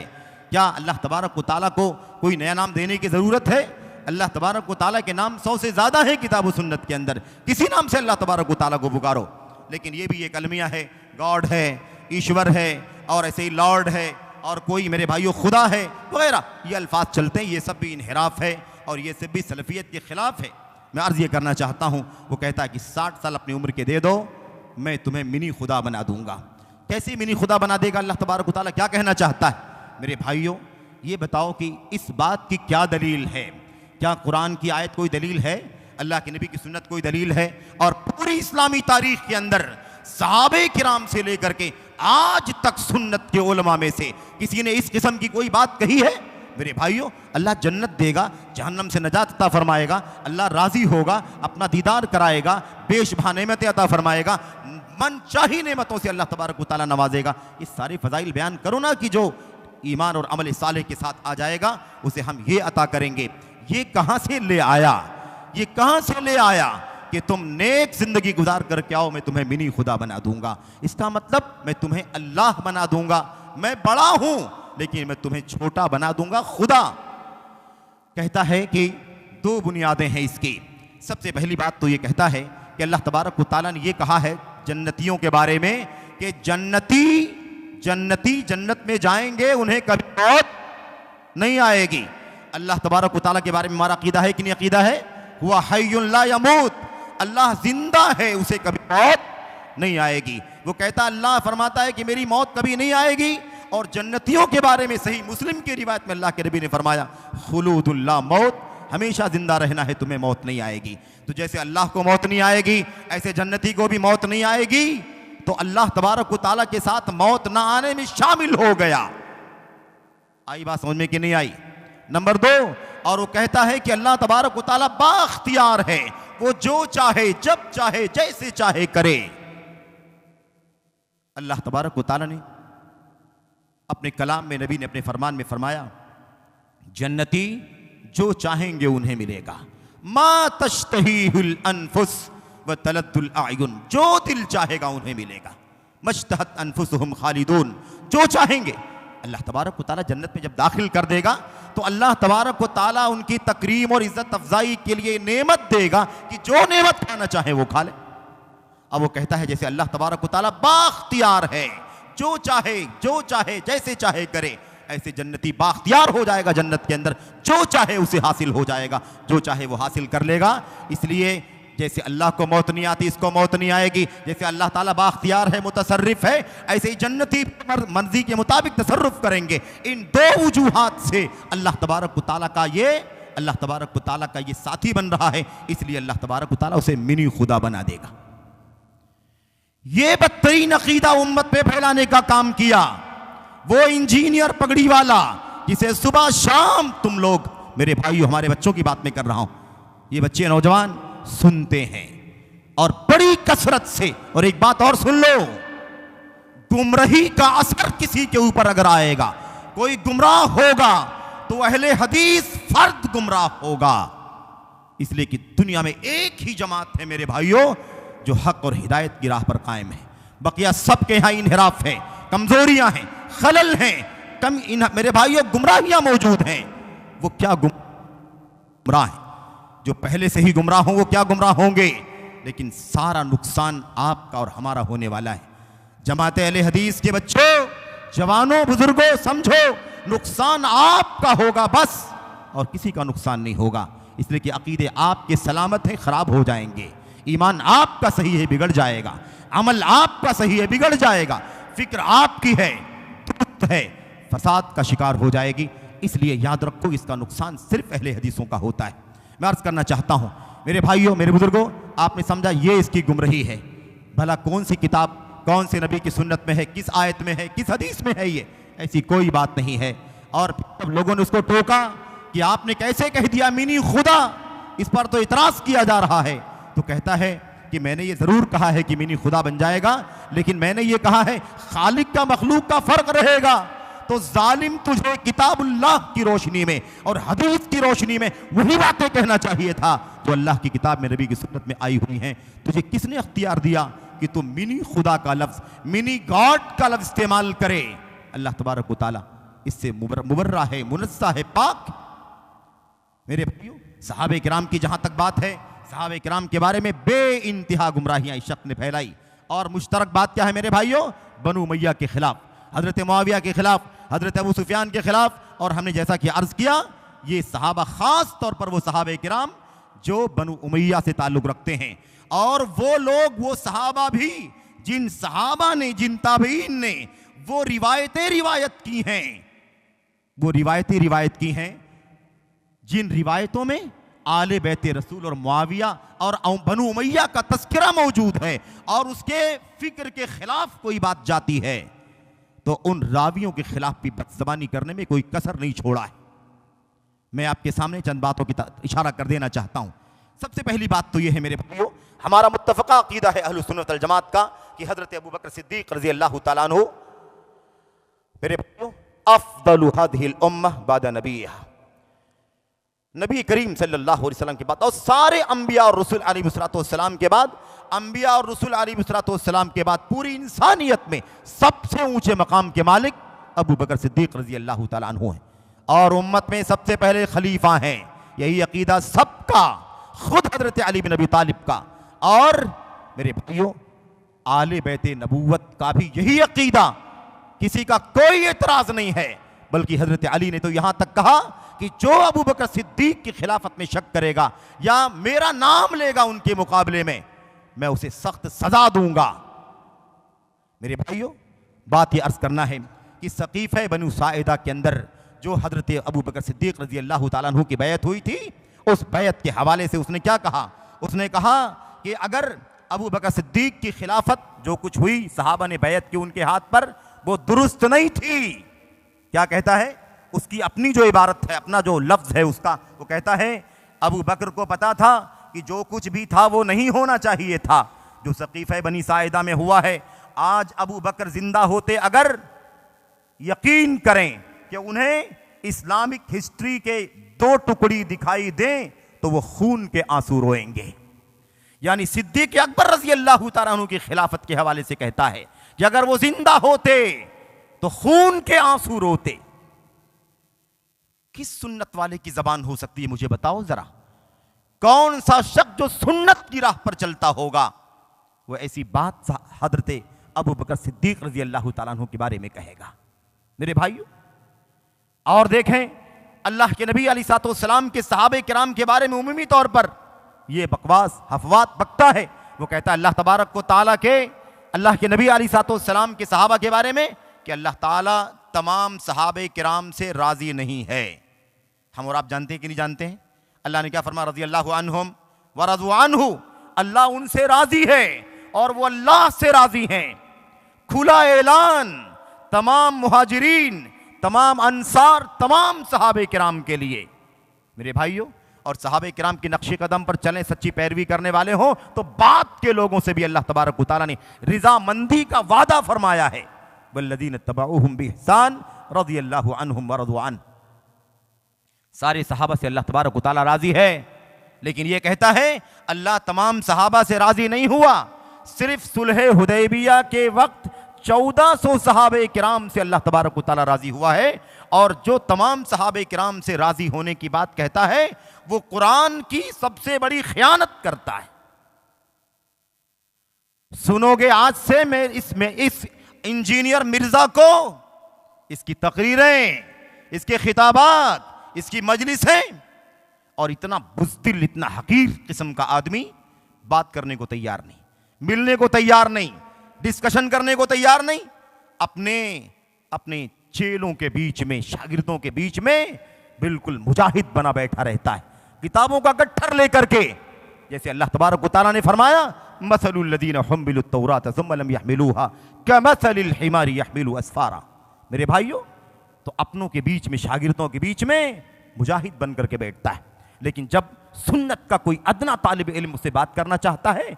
S1: क्या अल्लाह तबारक व तआला को कोई नया नाम देने की ज़रूरत है? अल्लाह तबारक व तआला के नाम 100 से ज़्यादा है किताब व सुन्नत के अंदर, किसी नाम से अल्लाह तबारक व तआला को पुकारो। लेकिन ये भी एक अलमिया है, गॉड है, ईश्वर है, और ऐसे ही लॉर्ड है, और कोई मेरे भाइयों खुदा है वगैरह, ये अल्फाज चलते हैं। ये सब भी इनहिराफ है और ये सब भी सलफियत के ख़िलाफ़ है। मैं अर्ज़ ये करना चाहता हूँ, वो कहता है कि 60 साल अपनी उम्र के दे दो, मैं तुम्हें मिनी खुदा बना दूंगा। कैसी मिनी खुदा बना देगा अल्लाह तबारक व तआला? क्या कहना चाहता है? मेरे भाइयों, ये बताओ कि इस बात की क्या दलील है? क्या कुरान की आयत कोई दलील है? अल्लाह के नबी की सुन्नत कोई दलील है? और पूरी इस्लामी तारीख के अंदर सहाबे किराम से लेकर के आज तक सुन्नत के उलमा में से किसी ने इस किस्म की कोई बात कही है? मेरे भाइयों, अल्लाह जन्नत देगा, जहन्नम से नजात अता फरमाएगा, अल्लाह राजी होगा, अपना दीदार कराएगा, बेशबहा नेमतें अता फरमाएगा, मन चाही नेमतों से अल्लाह तबारक व तआला नवाजेगा। इस सारे फजाइल बयान करो ना कि जो ईमान और अमल सालेह के साथ आ जाएगा उसे हम ये अता करेंगे। ये कहाँ से ले आया? ये कहाँ से ले आया कि तुम नेक जिंदगी गुजार करके आओ, मैं तुम्हें मिनी खुदा बना दूंगा? इसका मतलब मैं तुम्हें अल्लाह बना दूंगा। मैं बड़ा हूं लेकिन मैं तुम्हें छोटा बना दूंगा, खुदा। कहता है कि 2 बुनियादें हैं इसकी। सबसे पहली बात तो ये कहता है कि अल्लाह तबारक व तआला ने ये कहा है जन्नतियों के बारे में कि जन्नती जन्नत में जाएंगे, उन्हें कभी मौत नहीं आएगी। अल्लाह तबारक व तआला के बारे में हमारा अकीदा है कि नहीं अकीदा है? हुआ हय्युन ला यमूत, अल्लाह जिंदा है, उसे कभी मौत नहीं आएगी। वो कहता, अल्लाह फरमाता है कि मेरी मौत कभी नहीं आएगी। और जन्नतियों के बारे में सही मुस्लिम की रिवायत में अल्लाह के नबी ने फरमाया, खुलूदुल्ला मौत, हमेशा जिंदा रहना है, तुम्हें मौत नहीं आएगी। तो जैसे अल्लाह को मौत नहीं आएगी, ऐसे जन्नती को भी मौत नहीं आएगी। तो अल्लाह तबारक व तआला के साथ मौत ना आने में शामिल हो गया। आई बात समझ में कि नहीं आई? नंबर 2, और वो कहता है कि अल्लाह तबारक व तआला बाख्तियार है, वो जो चाहे जब चाहे जैसे चाहे करे। अल्लाह तबारक व तआला ने अपने कलाम में, नबी ने अपने फरमान में फरमाया, जन्नती जो चाहेंगे उन्हें मिलेगा। मा तश्तहीहुल अनफुस व तलद्दुल आयुन, जो दिल चाहेगा उन्हें मिलेगा। मश्तहत अनफुसुहुम खालिदून, जो चाहेंगे। अल्लाह तबारक व तआला जन्नत में जब दाखिल कर देगा तो अल्लाह तबारक व तआला उनकी तकरीम और इज्जत अफजाई के लिए नेमत देगा कि जो नेमत खाना चाहे वो खा ले। अब वो कहता है जैसे अल्लाह तबारक व तआला बाख्तियार है, जो चाहे जैसे चाहे करे, ऐसे जन्नती बाख्तियार हो जाएगा जन्नत के अंदर, जो चाहे उसे हासिल हो जाएगा, जो चाहे वो हासिल कर लेगा। इसलिए जैसे अल्लाह को मौत नहीं आती, इसको मौत नहीं आएगी। जैसे अल्लाह ताला बाख्तियार है, मुतसर्रिफ है, ऐसे ही जन्नती मर्जी के मुताबिक तसर्रुफ करेंगे। इन 2 वजूहात से अल्लाह तबारक व तआला का ये साथी बन रहा है, इसलिए अल्लाह तबारक व तआला उसे मिनी खुदा बना देगा। ये बदतरीन अकीदा उम्मत पे फैलाने का काम किया वो इंजीनियर पगड़ी वाला, जिसे सुबह शाम तुम लोग, मेरे भाइयों, हमारे बच्चों की बात में कर रहा हूं, ये बच्चे नौजवान सुनते हैं और बड़ी कसरत से। और एक बात और सुन लो, गुमराही का असर किसी के ऊपर अगर आएगा, कोई गुमराह होगा तो अहले हदीस फर्द गुमराह होगा। इसलिए कि दुनिया में एक ही जमात है मेरे भाइयों जो हक और हिदायत की राह पर कायम है। बकिया सबके यहां इनहिराफ है, कमजोरियां हैं, खलल हैं, मेरे भाइयों गुमराहियां मौजूद हैं। वो क्या गुमराह है? जो पहले से ही गुमराह हों वो क्या गुमराह होंगे? लेकिन सारा नुकसान आपका और हमारा होने वाला है। जमात अहले हदीस के बच्चों, जवानों, बुजुर्गों, समझो, नुकसान आपका होगा बस, और किसी का नुकसान नहीं होगा। इसलिए कि अकीदे आपके सलामत हैं, खराब हो जाएंगे। ईमान आपका सही है, बिगड़ जाएगा। अमल आपका सही है, बिगड़ जाएगा। फिक्र आपकी है, दुरुस्त है, फसाद का शिकार हो जाएगी। इसलिए याद रखो, इसका नुकसान सिर्फ अहले हदीसों का होता है। मैं अर्ज करना चाहता हूं मेरे भाइयों, मेरे बुजुर्गों, आपने समझा ये इसकी गुमराही है। भला कौन सी किताब, कौन से नबी की सुन्नत में है, किस आयत में है, किस हदीस में है? ये ऐसी कोई बात नहीं है। और जब लोगों ने उसको टोका कि आपने कैसे कह दिया मिनी खुदा, इस पर तो इतराज किया जा रहा है, तो कहता है कि मैंने ये जरूर कहा है कि मिनी खुदा बन जाएगा, लेकिन मैंने ये कहा है खालिक का मखलूक का फर्क रहेगा। तो जालिम, तुझे किताबुल्लाह की रोशनी में और हदीस की रोशनी में वही बातें कहना चाहिए था जो अल्लाह की किताब में, नबी की सुन्नत में आई हुई हैं। तुझे किसने अख्तियार दिया कि तुम मिनी खुदा का लफ्ज, मिनी गॉड का लफ्ज इस्तेमाल करे? अल्लाह तबारक व तआला इससे मुबर्रा है, मुनस्सा है, पाक। मेरे भाइयों, सहाबे किराम की जहां तक बात है, सहाबे किराम के बारे में बे इंतहा गुमराहियां इस शख्स ने फैलाई। और मुश्तरक बात क्या है मेरे भाइयों? बनु उमैया के खिलाफ, हजरत मुआविया के खिलाफ, हजरत अबू सुफियान के खिलाफ। और हमने जैसा कि अर्ज किया, ये सहाबा, खास तौर पर वो सहाबे किराम जो बनु उमैया से ताल्लुक रखते हैं, और वो लोग, वो सहाबा भी जिन सहाबा ने, जिन ताबईन ने वो रिवायतें रिवायत की हैं, वो रिवायतें रिवायत की हैं जिन रिवायतों में आले बैते रसूल और मुआविया और बनु उमैया का तस्करा मौजूद है, और उसके फिक्र के खिलाफ कोई बात जाती है तो उन रावियों के खिलाफ भी बदज़बानी करने में कोई कसर नहीं छोड़ा है। मैं आपके सामने चंद बातों की इशारा कर देना चाहता हूं। सबसे पहली बात तो यह है मेरे भाइयों, हमारा मुत्तफ़क़ा अक़ीदा है अहलुस सुन्नत वल जमात का कि हज़रत अबू बकर सिद्दीक़ रज़ी अल्लाह तआला अन्हु, मेरे भाइयों, अफ़्ज़लु हाज़िहिल उम्मह बादा नबिय्यिहा, नबी करीम सल्लल्लाहु अलैहि वसल्लम के बाद और सारे अंबिया और रसूल अलैहिस्सलाम के बाद, अंबिया और रसूल अलैहिस्सलाम के बाद पूरी इंसानियत में सबसे ऊंचे मकाम के मालिक अबू बकर सिद्दीक़ रज़ी अल्लाह तआला अन्हु हैं, और उम्मत में सबसे पहले खलीफा हैं। यही अकीदा सबका, खुद हजरत अली बिन अबी तालिब का, और मेरे भाइयों आले बैते नबूवत का भी यही अकीदा, किसी का कोई एतराज नहीं है। बल्कि हजरत अली ने तो यहां तक कहा कि जो अबू बकर सिद्दीक की खिलाफत में शक करेगा या मेरा नाम लेगा उनके मुकाबले में, मैं उसे सख्त सजा दूंगा। मेरे भाइयों, बात यह अर्ज करना है कि सकीफ़े बनु साइदा के अंदर जो हजरत अबू बकर सिद्दीक रज़ी अल्लाह तआला अन्हु की बैत हुई थी, उस बैत के हवाले से उसने क्या कहा? उसने कहा कि अगर अबू बकर सिद्दीक की खिलाफत जो कुछ हुई, सहाबा ने बैत की उनके हाथ पर, वो दुरुस्त नहीं थी। क्या कहता है? उसकी अपनी जो इबारत है, अपना जो लफ्ज है उसका, वो कहता है अबू बकर को पता था कि जो कुछ भी था वो नहीं होना चाहिए था, जो सकीफ़े बनी साइदा में हुआ है। आज अबू बकर जिंदा होते अगर, यकीन करें कि उन्हें इस्लामिक हिस्ट्री के 2 टुकड़ी दिखाई दें तो वो खून के आंसू रोएंगे। यानी सिद्दीक़ अकबर रज़ी अल्लाह तआला अन्हु की खिलाफत के हवाले से कहता है कि अगर वो जिंदा होते तो खून के आंसू रोते। किस सुन्नत वाले की जबान हो सकती है, मुझे बताओ जरा। कौन सा शख्स जो सुन्नत की राह पर चलता होगा वो ऐसी बात हजरत अबू बकर सिद्दीक रजी अल्लाह तआला अन्हु के बारे में कहेगा? मेरे भाइयों, और देखें अल्लाह के नबी अलैहिस्सलाम के सहाबे किराम के बारे में उमूमी तौर पर ये बकवास हफवात बकता है। वो कहता है अल्लाह तबारक व तआला के, अल्लाह के नबी अलैहिस्सलाम के सहाबा के बारे में कि अल्लाह ताला तमाम सहाबे किराम से राजी नहीं है। हम और आप जानते हैं कि नहीं जानते हैं? अल्लाह ने क्या फरमाया? रज़ी अल्लाहु अन्हुम व रज़ू अन्हु, अल्लाह उनसे राजी है और वो अल्लाह से राजी हैं। खुला ऐलान तमाम मुहाजिरीन, तमाम अंसार, तमाम सहाबे किराम के लिए। मेरे भाइयों, और सहाबे किराम के नक्शे कदम पर चलें, सच्ची पैरवी करने वाले हों, तो बात के लोगों से भी अल्लाह तबारक व तआला ने रिजामंदी का वादा फरमाया है। वल्लज़ीन तबअूहुम बिइहसान रज़ियल्लाहु अन्हुम व रज़ू अन्हु। सारे सहाबा से अल्लाह तबारक व तआला राजी है, लेकिन यह कहता है अल्लाह तमाम सहाबा से राजी नहीं हुआ। सिर्फ सुलह हुदैबिया के वक्त 1400 सहाबे किराम से अल्लाह तबारक व तआला राजी हुआ है। और जो तमाम सहाबे किराम से राजी होने की बात कहता है वो कुरान की सबसे बड़ी खयानत करता है। सुनोगे आज से मैं इस इंजीनियर मिर्जा को, इसकी तकरीरें, इसके खिताबात, इसकी मजलिसें, और इतना बुज़दिल, इतना हकीर किस्म का आदमी बात करने को तैयार नहीं, मिलने को तैयार नहीं, डिस्कशन करने को तैयार नहीं, अपने चेलों के बीच में, शागिर्दों के बीच में बिल्कुल मुजाहिद बना बैठा रहता है, किताबों का गट्ठर लेकर के। जैसे अल्लाह तबारक व तआला ने फरमाया मसलुल लज़ीना हुम्मिलुत तौरात सुम्मा लम यहमिलूहा कमसलिल हिमारी यहमिलु अस्फारा। मेरे भाइयों, तो अपनों के बीच में, शागिर्दों के बीच में मुजाहिद बन करके बैठता है, लेकिन जब सुन्नत का कोई अदना तालिब इल्म उससे बात करना चाहता है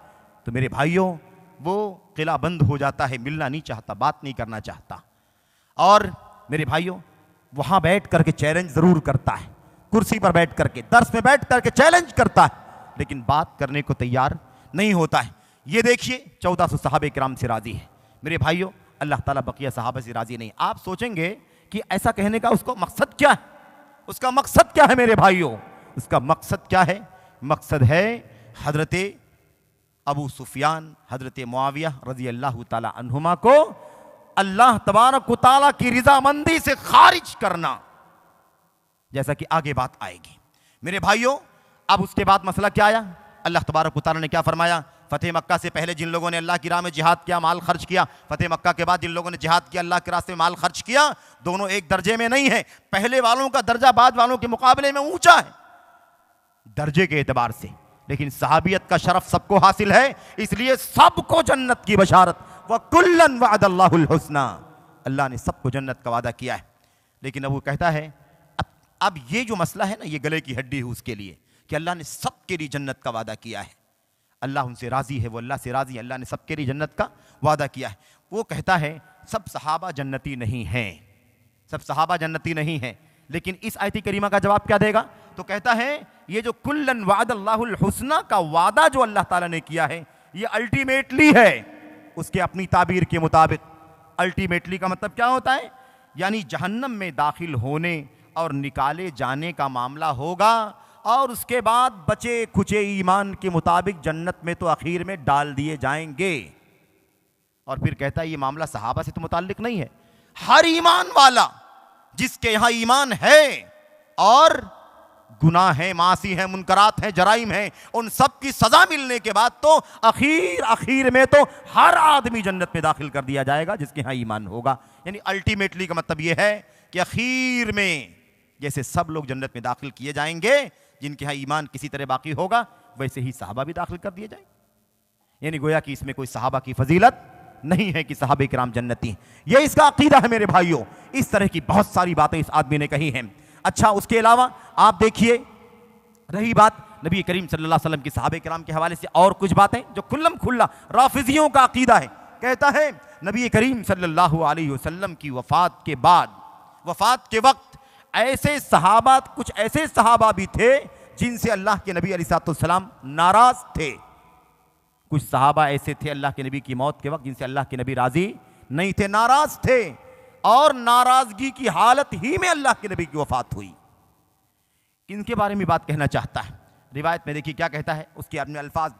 S1: तो मेरे भाइयों वो किला बंद हो जाता है, मिलना नहीं चाहता, बात नहीं करना चाहता। और मेरे भाइयों, वहां बैठ करके चैलेंज जरूर करता है, कुर्सी पर बैठ करके, दर्स में बैठ करके चैलेंज करता है, लेकिन बात करने को तैयार नहीं होता है। ये देखिए 1400 सहाबे किराम से राजी है। मेरे भाइयों, अल्लाह ताला बकिया सहाबा से राजी नहीं। आप सोचेंगे कि ऐसा कहने का उसको मकसद क्या है? उसका मकसद क्या है मेरे भाइयों? उसका मकसद क्या है? मकसद है हजरत अबू सुफियान, हजरत मुआविया रजी अल्लाह ताला अन्हुमा को अल्लाह तबारक व तआला की रिजामंदी से खारिज करना, जैसा कि आगे बात आएगी। मेरे भाइयों, अब उसके बाद मसला क्या आया? अल्लाह तबारक व तआला ने क्या फरमाया? फतेह मक्का से पहले जिन लोगों ने अल्लाह की राह में जिहाद किया, माल खर्च किया, फतेह मक्का के बाद जिन लोगों ने जिहाद किया, अल्लाह के रास्ते में माल खर्च किया, दोनों एक दर्जे में नहीं है। पहले वालों का दर्जा बाद वालों के मुकाबले में ऊंचा है दर्जे के एतबार से, लेकिन सहाबियत का शरफ सबको हासिल है, इसलिए सबको जन्नत की बशारत। व कुल्लन वअदल्लाहुल हुस्ना, अल्लाह ने सबको जन्नत का वादा किया है। लेकिन अब वो कहता है अब ये जो मसला है ना, ये गले की हड्डी है उसके लिए कि अल्लाह ने सबके लिए जन्नत का वादा किया है, अल्लाह उनसे राजी है, वो अल्लाह से राजी है, अल्लाह ने सबके लिए जन्नत का वादा किया है। वो कहता है सब सहाबा जन्नती नहीं हैं, सब सहाबा जन्नती नहीं हैं। लेकिन इस आयत करीमा का जवाब क्या देगा? तो कहता है ये जो कुल्लन वअदल्लाहुल हुस्ना का वादा जो अल्लाह ताला ने किया है, ये अल्टीमेटली है, उसके अपनी ताबीर के मुताबिक। अल्टीमेटली का मतलब क्या होता है? यानी जहन्नम में दाखिल होने और निकाले जाने का मामला होगा, और उसके बाद बचे खुचे ईमान के मुताबिक जन्नत में तो आखिर में डाल दिए जाएंगे। और फिर कहता है ये मामला सहाबा से तो मुताल्लिक नहीं है, हर ईमान वाला जिसके यहां ईमान है और गुनाह है, मासी है, मुनकरात है, जराइम है, उन सब की सजा मिलने के बाद तो आखिर में तो हर आदमी जन्नत में दाखिल कर दिया जाएगा जिसके यहां ईमान होगा। यानी अल्टीमेटली का मतलब यह है कि आखिर में जैसे सब लोग जन्नत में दाखिल किए जाएंगे जिनके यहां ईमान किसी तरह बाकी होगा, वैसे ही सहाबा भी दाखिल कर दिए जाएंगे। यानी गोया कि इसमें कोई सहाबा की फजीलत नहीं है कि सहाबे किराम जन्नती हैं। यह इसका अकीदा है मेरे भाइयों। इस तरह की बहुत सारी बातें इस आदमी ने कही हैं। अच्छा, उसके अलावा आप देखिए, रही बात नबी करीम सल्लल्लाहु अलैहि वसल्लम की सहाबे किराम के हवाले से और कुछ बातें जो खुल्लम खुल्ला राफिजियों का अकीदा है। कहता है नबी करीम सल्लल्लाहु अलैहि वसल्लम की वफ़ात के बाद, वफ़ात के वक्त ऐसे सहाबा, कुछ ऐसे सहाबा भी थे जिनसे अल्लाह के नबी अलैहिस्सलाम नाराज थे। कुछ सहाबा ऐसे थे अल्लाह के नबी की मौत के वक्त जिनसे अल्लाह के नबी राजी नहीं थे, नाराज थे, और नाराजगी की हालत ही में अल्लाह के नबी की वफात हुई। इनके बारे में बात कहना चाहता है। रिवायत में देखिए क्या कहता है, उसके अपने अल्फाज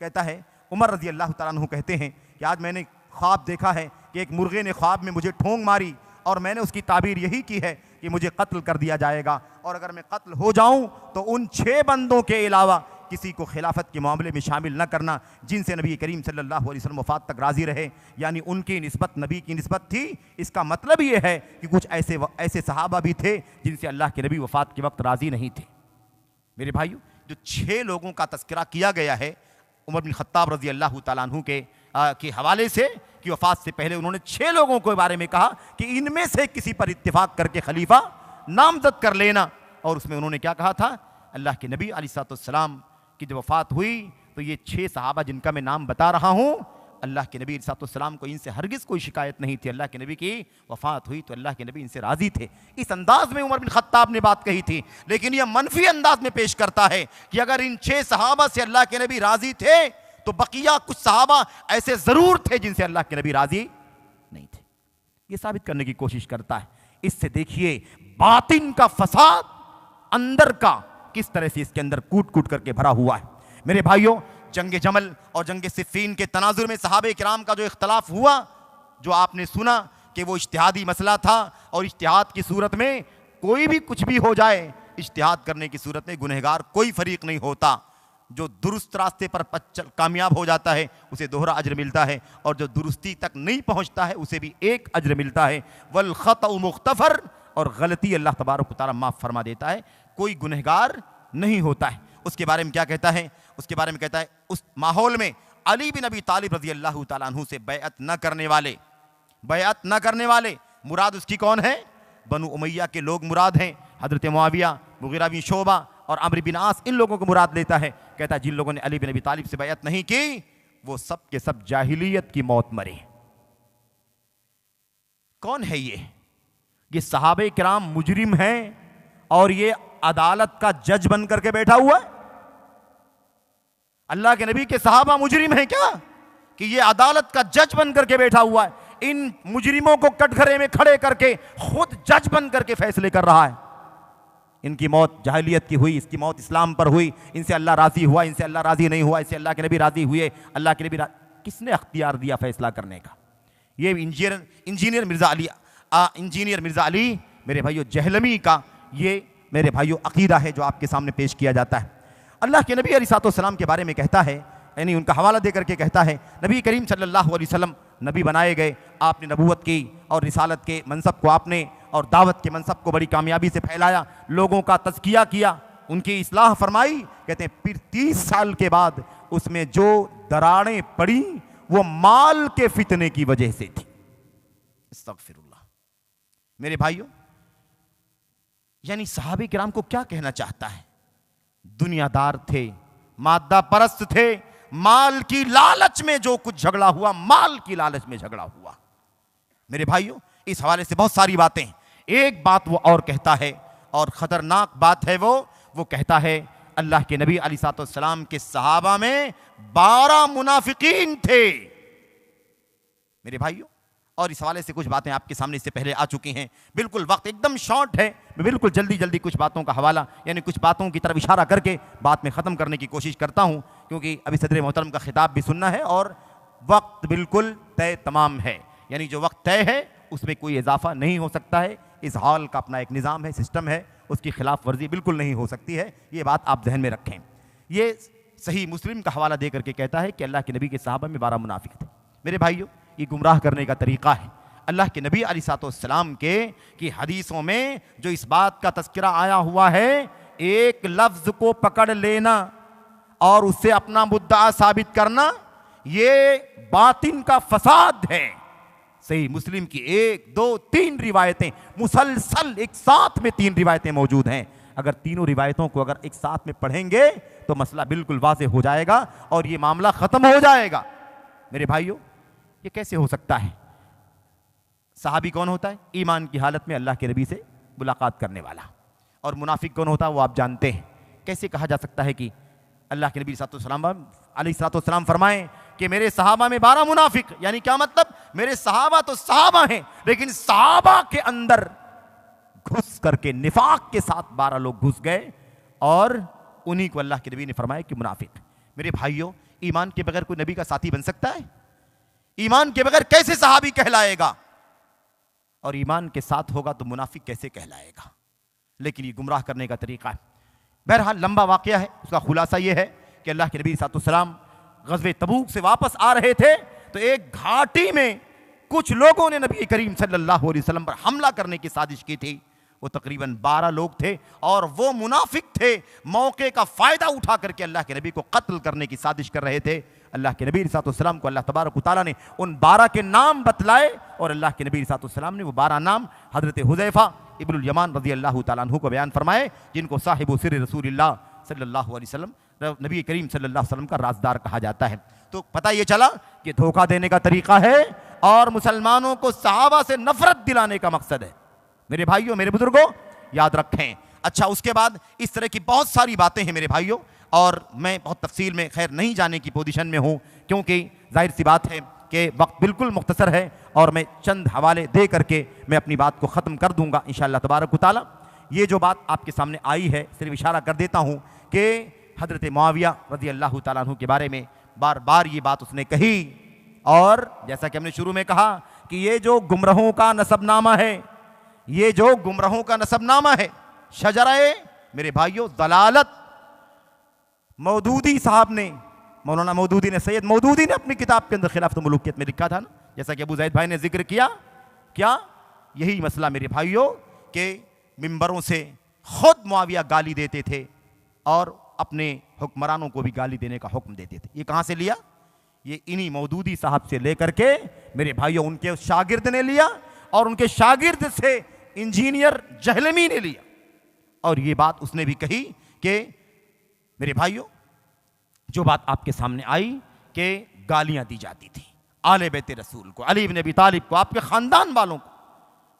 S1: कहता है, उमर रजी अल्लाह तआला अन्हु कहते हैं कि आज मैंने ख्वाब देखा है कि एक मुर्गे ने ख्वाब में मुझे ठोंग मारी, और मैंने उसकी ताबीर यही की है कि मुझे कत्ल कर दिया जाएगा, और अगर मैं कत्ल हो जाऊं तो उन 6 बंदों के अलावा किसी को खिलाफत के मामले में शामिल न करना जिनसे नबी करीम सल्लल्लाहु अलैहि वसल्लम वफ़ात तक राज़ी रहे। यानी उनकी निस्बत नबी की निस्बत थी। इसका मतलब ये है कि कुछ ऐसे सहाबा भी थे जिनसे अल्लाह के नबी वफ़ात के वक्त राज़ी नहीं थे। मेरे भाइयों, जो 6 लोगों का तस्करा किया गया है उमर बिन खत्ताब रज़ी अल्लाह तआला अन्हु के हवाले से कि वफ़ात से पहले उन्होंने 6 लोगों के बारे में कहा कि इनमें से किसी पर इत्तिफाक करके खलीफा नामजद कर लेना। और उसमें उन्होंने क्या कहा था, अल्लाह के नबी अलैहिस्सलाम की जब वफ़ात हुई तो ये 6 सहाबा जिनका मैं नाम बता रहा हूँ, अल्लाह के नबी अलैहिस्सलाम को इनसे हरगिज़ कोई शिकायत नहीं थी। अल्लाह के नबी की वफ़ात हुई तो अल्लाह के नबी इनसे राज़ी थे। इस अंदाज़ में उमर बिन खत्ताब ने बात कही थी, लेकिन यह मनफी अंदाज में पेश करता है कि अगर इन 6 सहाबा से अल्लाह के नबी राज़ी थे तो बकिया कुछ सहाबा ऐसे ज़रूर थे जिनसे अल्लाह के नबी राज़ी नहीं थे। ये साबित करने की कोशिश करता है। इससे देखिए बातिन का फसाद, अंदर का किस तरह से इसके अंदर कूट कूट करके भरा हुआ है। मेरे भाइयों, जंग जमल और जंग सिफ़ीन के तनाजुर में सहाबे किराम का जो इख्तलाफ हुआ, जो आपने सुना कि वो इज्तिहादी मसला था, और इज्तिहाद की सूरत में कोई भी कुछ भी हो जाए, इज्तिहाद करने की सूरत में गुनहगार कोई फरीक नहीं होता। जो दुरुस्त रास्ते पर कामयाब हो जाता है उसे दोहरा अज्र मिलता है, और जो दुरुस्ती तक नहीं पहुंचता है उसे भी एक अज्र मिलता है। वल ख़तअ मुग़्तफ़र, और गलती अल्लाह तबारक व तआला माफ़ फरमा देता है, कोई गुनहगार नहीं होता है। उसके बारे में क्या कहता है, उसके बारे में कहता है उस माहौल में अली बिन अबी तालिब रज़ी अल्लाह तआला अन्हु से बैअत न करने वाले मुराद उसकी कौन है, बनु उमैया के लोग मुराद हैं। हज़रत मुआविया, मुग़ीरा बिन शोबा और अम्र बिन आस, इन लोगों को मुराद लेता है। कहता है जिन लोगों ने अली बिन अबी तालिब से बैअत नहीं की वो सब के सब जाहिलियत की मौत मरे। कौन है ये सहाबे किराम मुजरिम हैं और ये अदालत का जज बन करके बैठा हुआ है। अल्लाह के नबी के सहाबा मुजरिम हैं क्या कि ये अदालत का जज बन करके बैठा हुआ है। इन मुजरिमों को कटघरे में खड़े करके खुद जज बन करके फैसले कर रहा है। इनकी मौत जाहिलियत की हुई, इसकी मौत इस्लाम पर हुई, इनसे अल्लाह राजी हुआ, इनसे अल्लाह राजी नहीं हुआ, इससे अल्लाह के नबी राजी हुए, अल्लाह के नबी किसने अख्तियार दिया फैसला करने का? ये इंजीनियर मिर्जा अली मेरे भाइयों जहलमी का ये मेरे भाइयों अकीदा है जो आपके सामने पेश किया जाता है। अल्लाह के नबी अलैहिस्सलाम के बारे में कहता है, यानी उनका हवाला दे करके कहता है, नबी करीम सल्लल्लाहु अलैहि वसल्लम नबी बनाए गए, आपने नबूवत की और रिसालत के मनसब को आपने और दावत के मनसब को बड़ी कामयाबी से फैलाया, लोगों का तज़किया किया, उनकी इस्लाह फरमाई। कहते हैं फिर 30 साल के बाद उसमें जो दरारें पड़ी वो माल के फितने की वजह से थी। अस्तगफिरुल्लाह। मेरे भाइयों, यानी सहाबे किराम को क्या कहना चाहता है? दुनियादार थे, मादा परस्त थे, माल की लालच में जो कुछ झगड़ा हुआ, माल की लालच में झगड़ा हुआ। मेरे भाइयों, इस हवाले से बहुत सारी बातें। एक बात वो और कहता है, और खतरनाक बात है वो कहता है अल्लाह के नबी अलैहिस्सलाम के सहाबा में 12 मुनाफिकीन थे। मेरे भाइयों, और इस हवाले से कुछ बातें आपके सामने इससे पहले आ चुकी हैं। बिल्कुल वक्त एकदम शॉर्ट है, मैं बिल्कुल जल्दी कुछ बातों का हवाला यानी कुछ बातों की तरफ इशारा करके बात में ख़त्म करने की कोशिश करता हूँ, क्योंकि अभी सदर मोहतरम का खिताब भी सुनना है और वक्त बिल्कुल तय तमाम है। यानी जो वक्त तय है उसमें कोई इजाफा नहीं हो सकता है। इस हॉल का अपना एक निज़ाम है, सिस्टम है, उसकी खिलाफ वर्जी बिल्कुल नहीं हो सकती है। ये बात आप जहन में रखें। ये सही मुस्लिम का हवाला दे करके कहता है कि अल्लाह के नबी के सहाबा में 12 मुनाफिक थे। मेरे भाइयों, ये गुमराह करने का तरीक़ा है। अल्लाह के नबी अलैहिस्सलाम के की हदीसों में जो इस बात का तज़किरा आया हुआ है, एक लफ्ज़ को पकड़ लेना और उससे अपना मुद्दा साबित करना, ये बातिन का फसाद है। सही मुस्लिम की 1, 2, 3 रिवायतें मुसलसल एक साथ में 3 रिवायतें मौजूद हैं। अगर तीनों रिवायतों को अगर एक साथ में पढ़ेंगे तो मसला बिल्कुल वाज़ेह हो जाएगा और ये मामला खत्म हो जाएगा। मेरे भाइयों, ये कैसे हो सकता है? सहाबी कौन होता है? ईमान की हालत में अल्लाह के नबी से मुलाकात करने वाला। और मुनाफिक कौन होता है? वो आप जानते हैं। कैसे कहा जा सकता है कि अल्लाह के नबी अलैहिस्सलाम फरमाएं कि मेरे सहाबा में 12 मुनाफिक, यानी क्या मतलब? मेरे सहाबा तो सहाबा हैं, लेकिन सहाबा के अंदर घुस करके निफाक के साथ 12 लोग घुस गए और उन्हीं को अल्लाह के नबी ने फरमाया कि मुनाफिक। मेरे भाइयों, ईमान के बगैर कोई नबी का साथी बन सकता है? ईमान के बगैर कैसे सहाबी कहलाएगा? और ईमान के साथ होगा तो मुनाफिक कैसे कहलाएगा? लेकिन ये गुमराह करने का तरीका है। बहरहाल लंबा वाकया है, उसका खुलासा ये है कि अल्लाह के नबी सल्लल्लाहु ग़ज़वे तबूक से वापस आ रहे थे तो एक घाटी में कुछ लोगों ने नबी करीम सल्लल्लाहु अलैहि वसल्लम पर हमला करने की साजिश की थी। वो तकरीबन 12 लोग थे और वो मुनाफिक थे। मौके का फायदा उठा करके अल्लाह के नबी को कत्ल करने की साजिश कर रहे थे। अल्लाह के नबी सल्लल्लाहु को अल्लाह तबारक व तआला ने उन 12 के नाम बतलाए और अल्लाह के नबी सल्लल्लाहु ने वो 12 नाम हजरत हुज़ैफा इब्नुल यमान रज़ियल्लाहु तआला अन्हु को बयान फरमाए, जिनको साहिबु सिर्र रसूलिल्लाह सल्लल्लाहु अलैहि वसल्लम, नबी करीम सल्लल्लाहु अलैहि वसल्लम का राजदार कहा जाता है। तो पता ये चला कि धोखा देने का तरीका है और मुसलमानों को सहाबा से नफरत दिलाने का मकसद है। मेरे भाइयों, मेरे बुजुर्गों, याद रखें। अच्छा, उसके बाद इस तरह की बहुत सारी बातें हैं मेरे भाइयों, और मैं बहुत तफसील में खैर नहीं जाने की पोजीशन में हूँ, क्योंकि जाहिर सी बात है कि वक्त बिल्कुल मुख्तसर है और मैं चंद हवाले दे करके मैं अपनी बात को ख़त्म कर दूंगा इंशाअल्लाह तबारक व तआला। ये जो बात आपके सामने आई है, सिर्फ इशारा कर देता हूँ कि हज़रत मुआविया रज़ियल्लाहु तआला अन्हु के बारे में बार बार ये बात उसने कही, और जैसा कि हमने शुरू में कहा कि ये जो गुमराहों का नसबनामा है, ये जो गुमराहों का नसबनामा है, शजराए मेरे भाइयों दलालत, मौदूदी साहब ने, मौलाना मौदूदी ने, सैयद मौदूदी ने अपनी किताब के अंदर खिलाफत मुलूकियत में लिखा था ना, जैसा कि अबू ज़ैद भाई ने जिक्र किया। क्या यही मसला मेरे भाइयों के मिंबरों से खुद मुआविया गाली देते थे और अपने हुक्मरानों को भी गाली देने का हुक्म देते थे। ये कहाँ से लिया? ये इन्हीं मौदूदी साहब से लेकर के मेरे भाइयों उनके शागिर्द ने लिया और उनके शागिर्द से इंजीनियर जहलमी ने लिया। और ये बात उसने भी कही कि मेरे भाइयों, जो बात आपके सामने आई कि गालियां दी जाती थी आले बैत रसूल को, अली इब्न अबी तालिब को, आपके खानदान वालों को,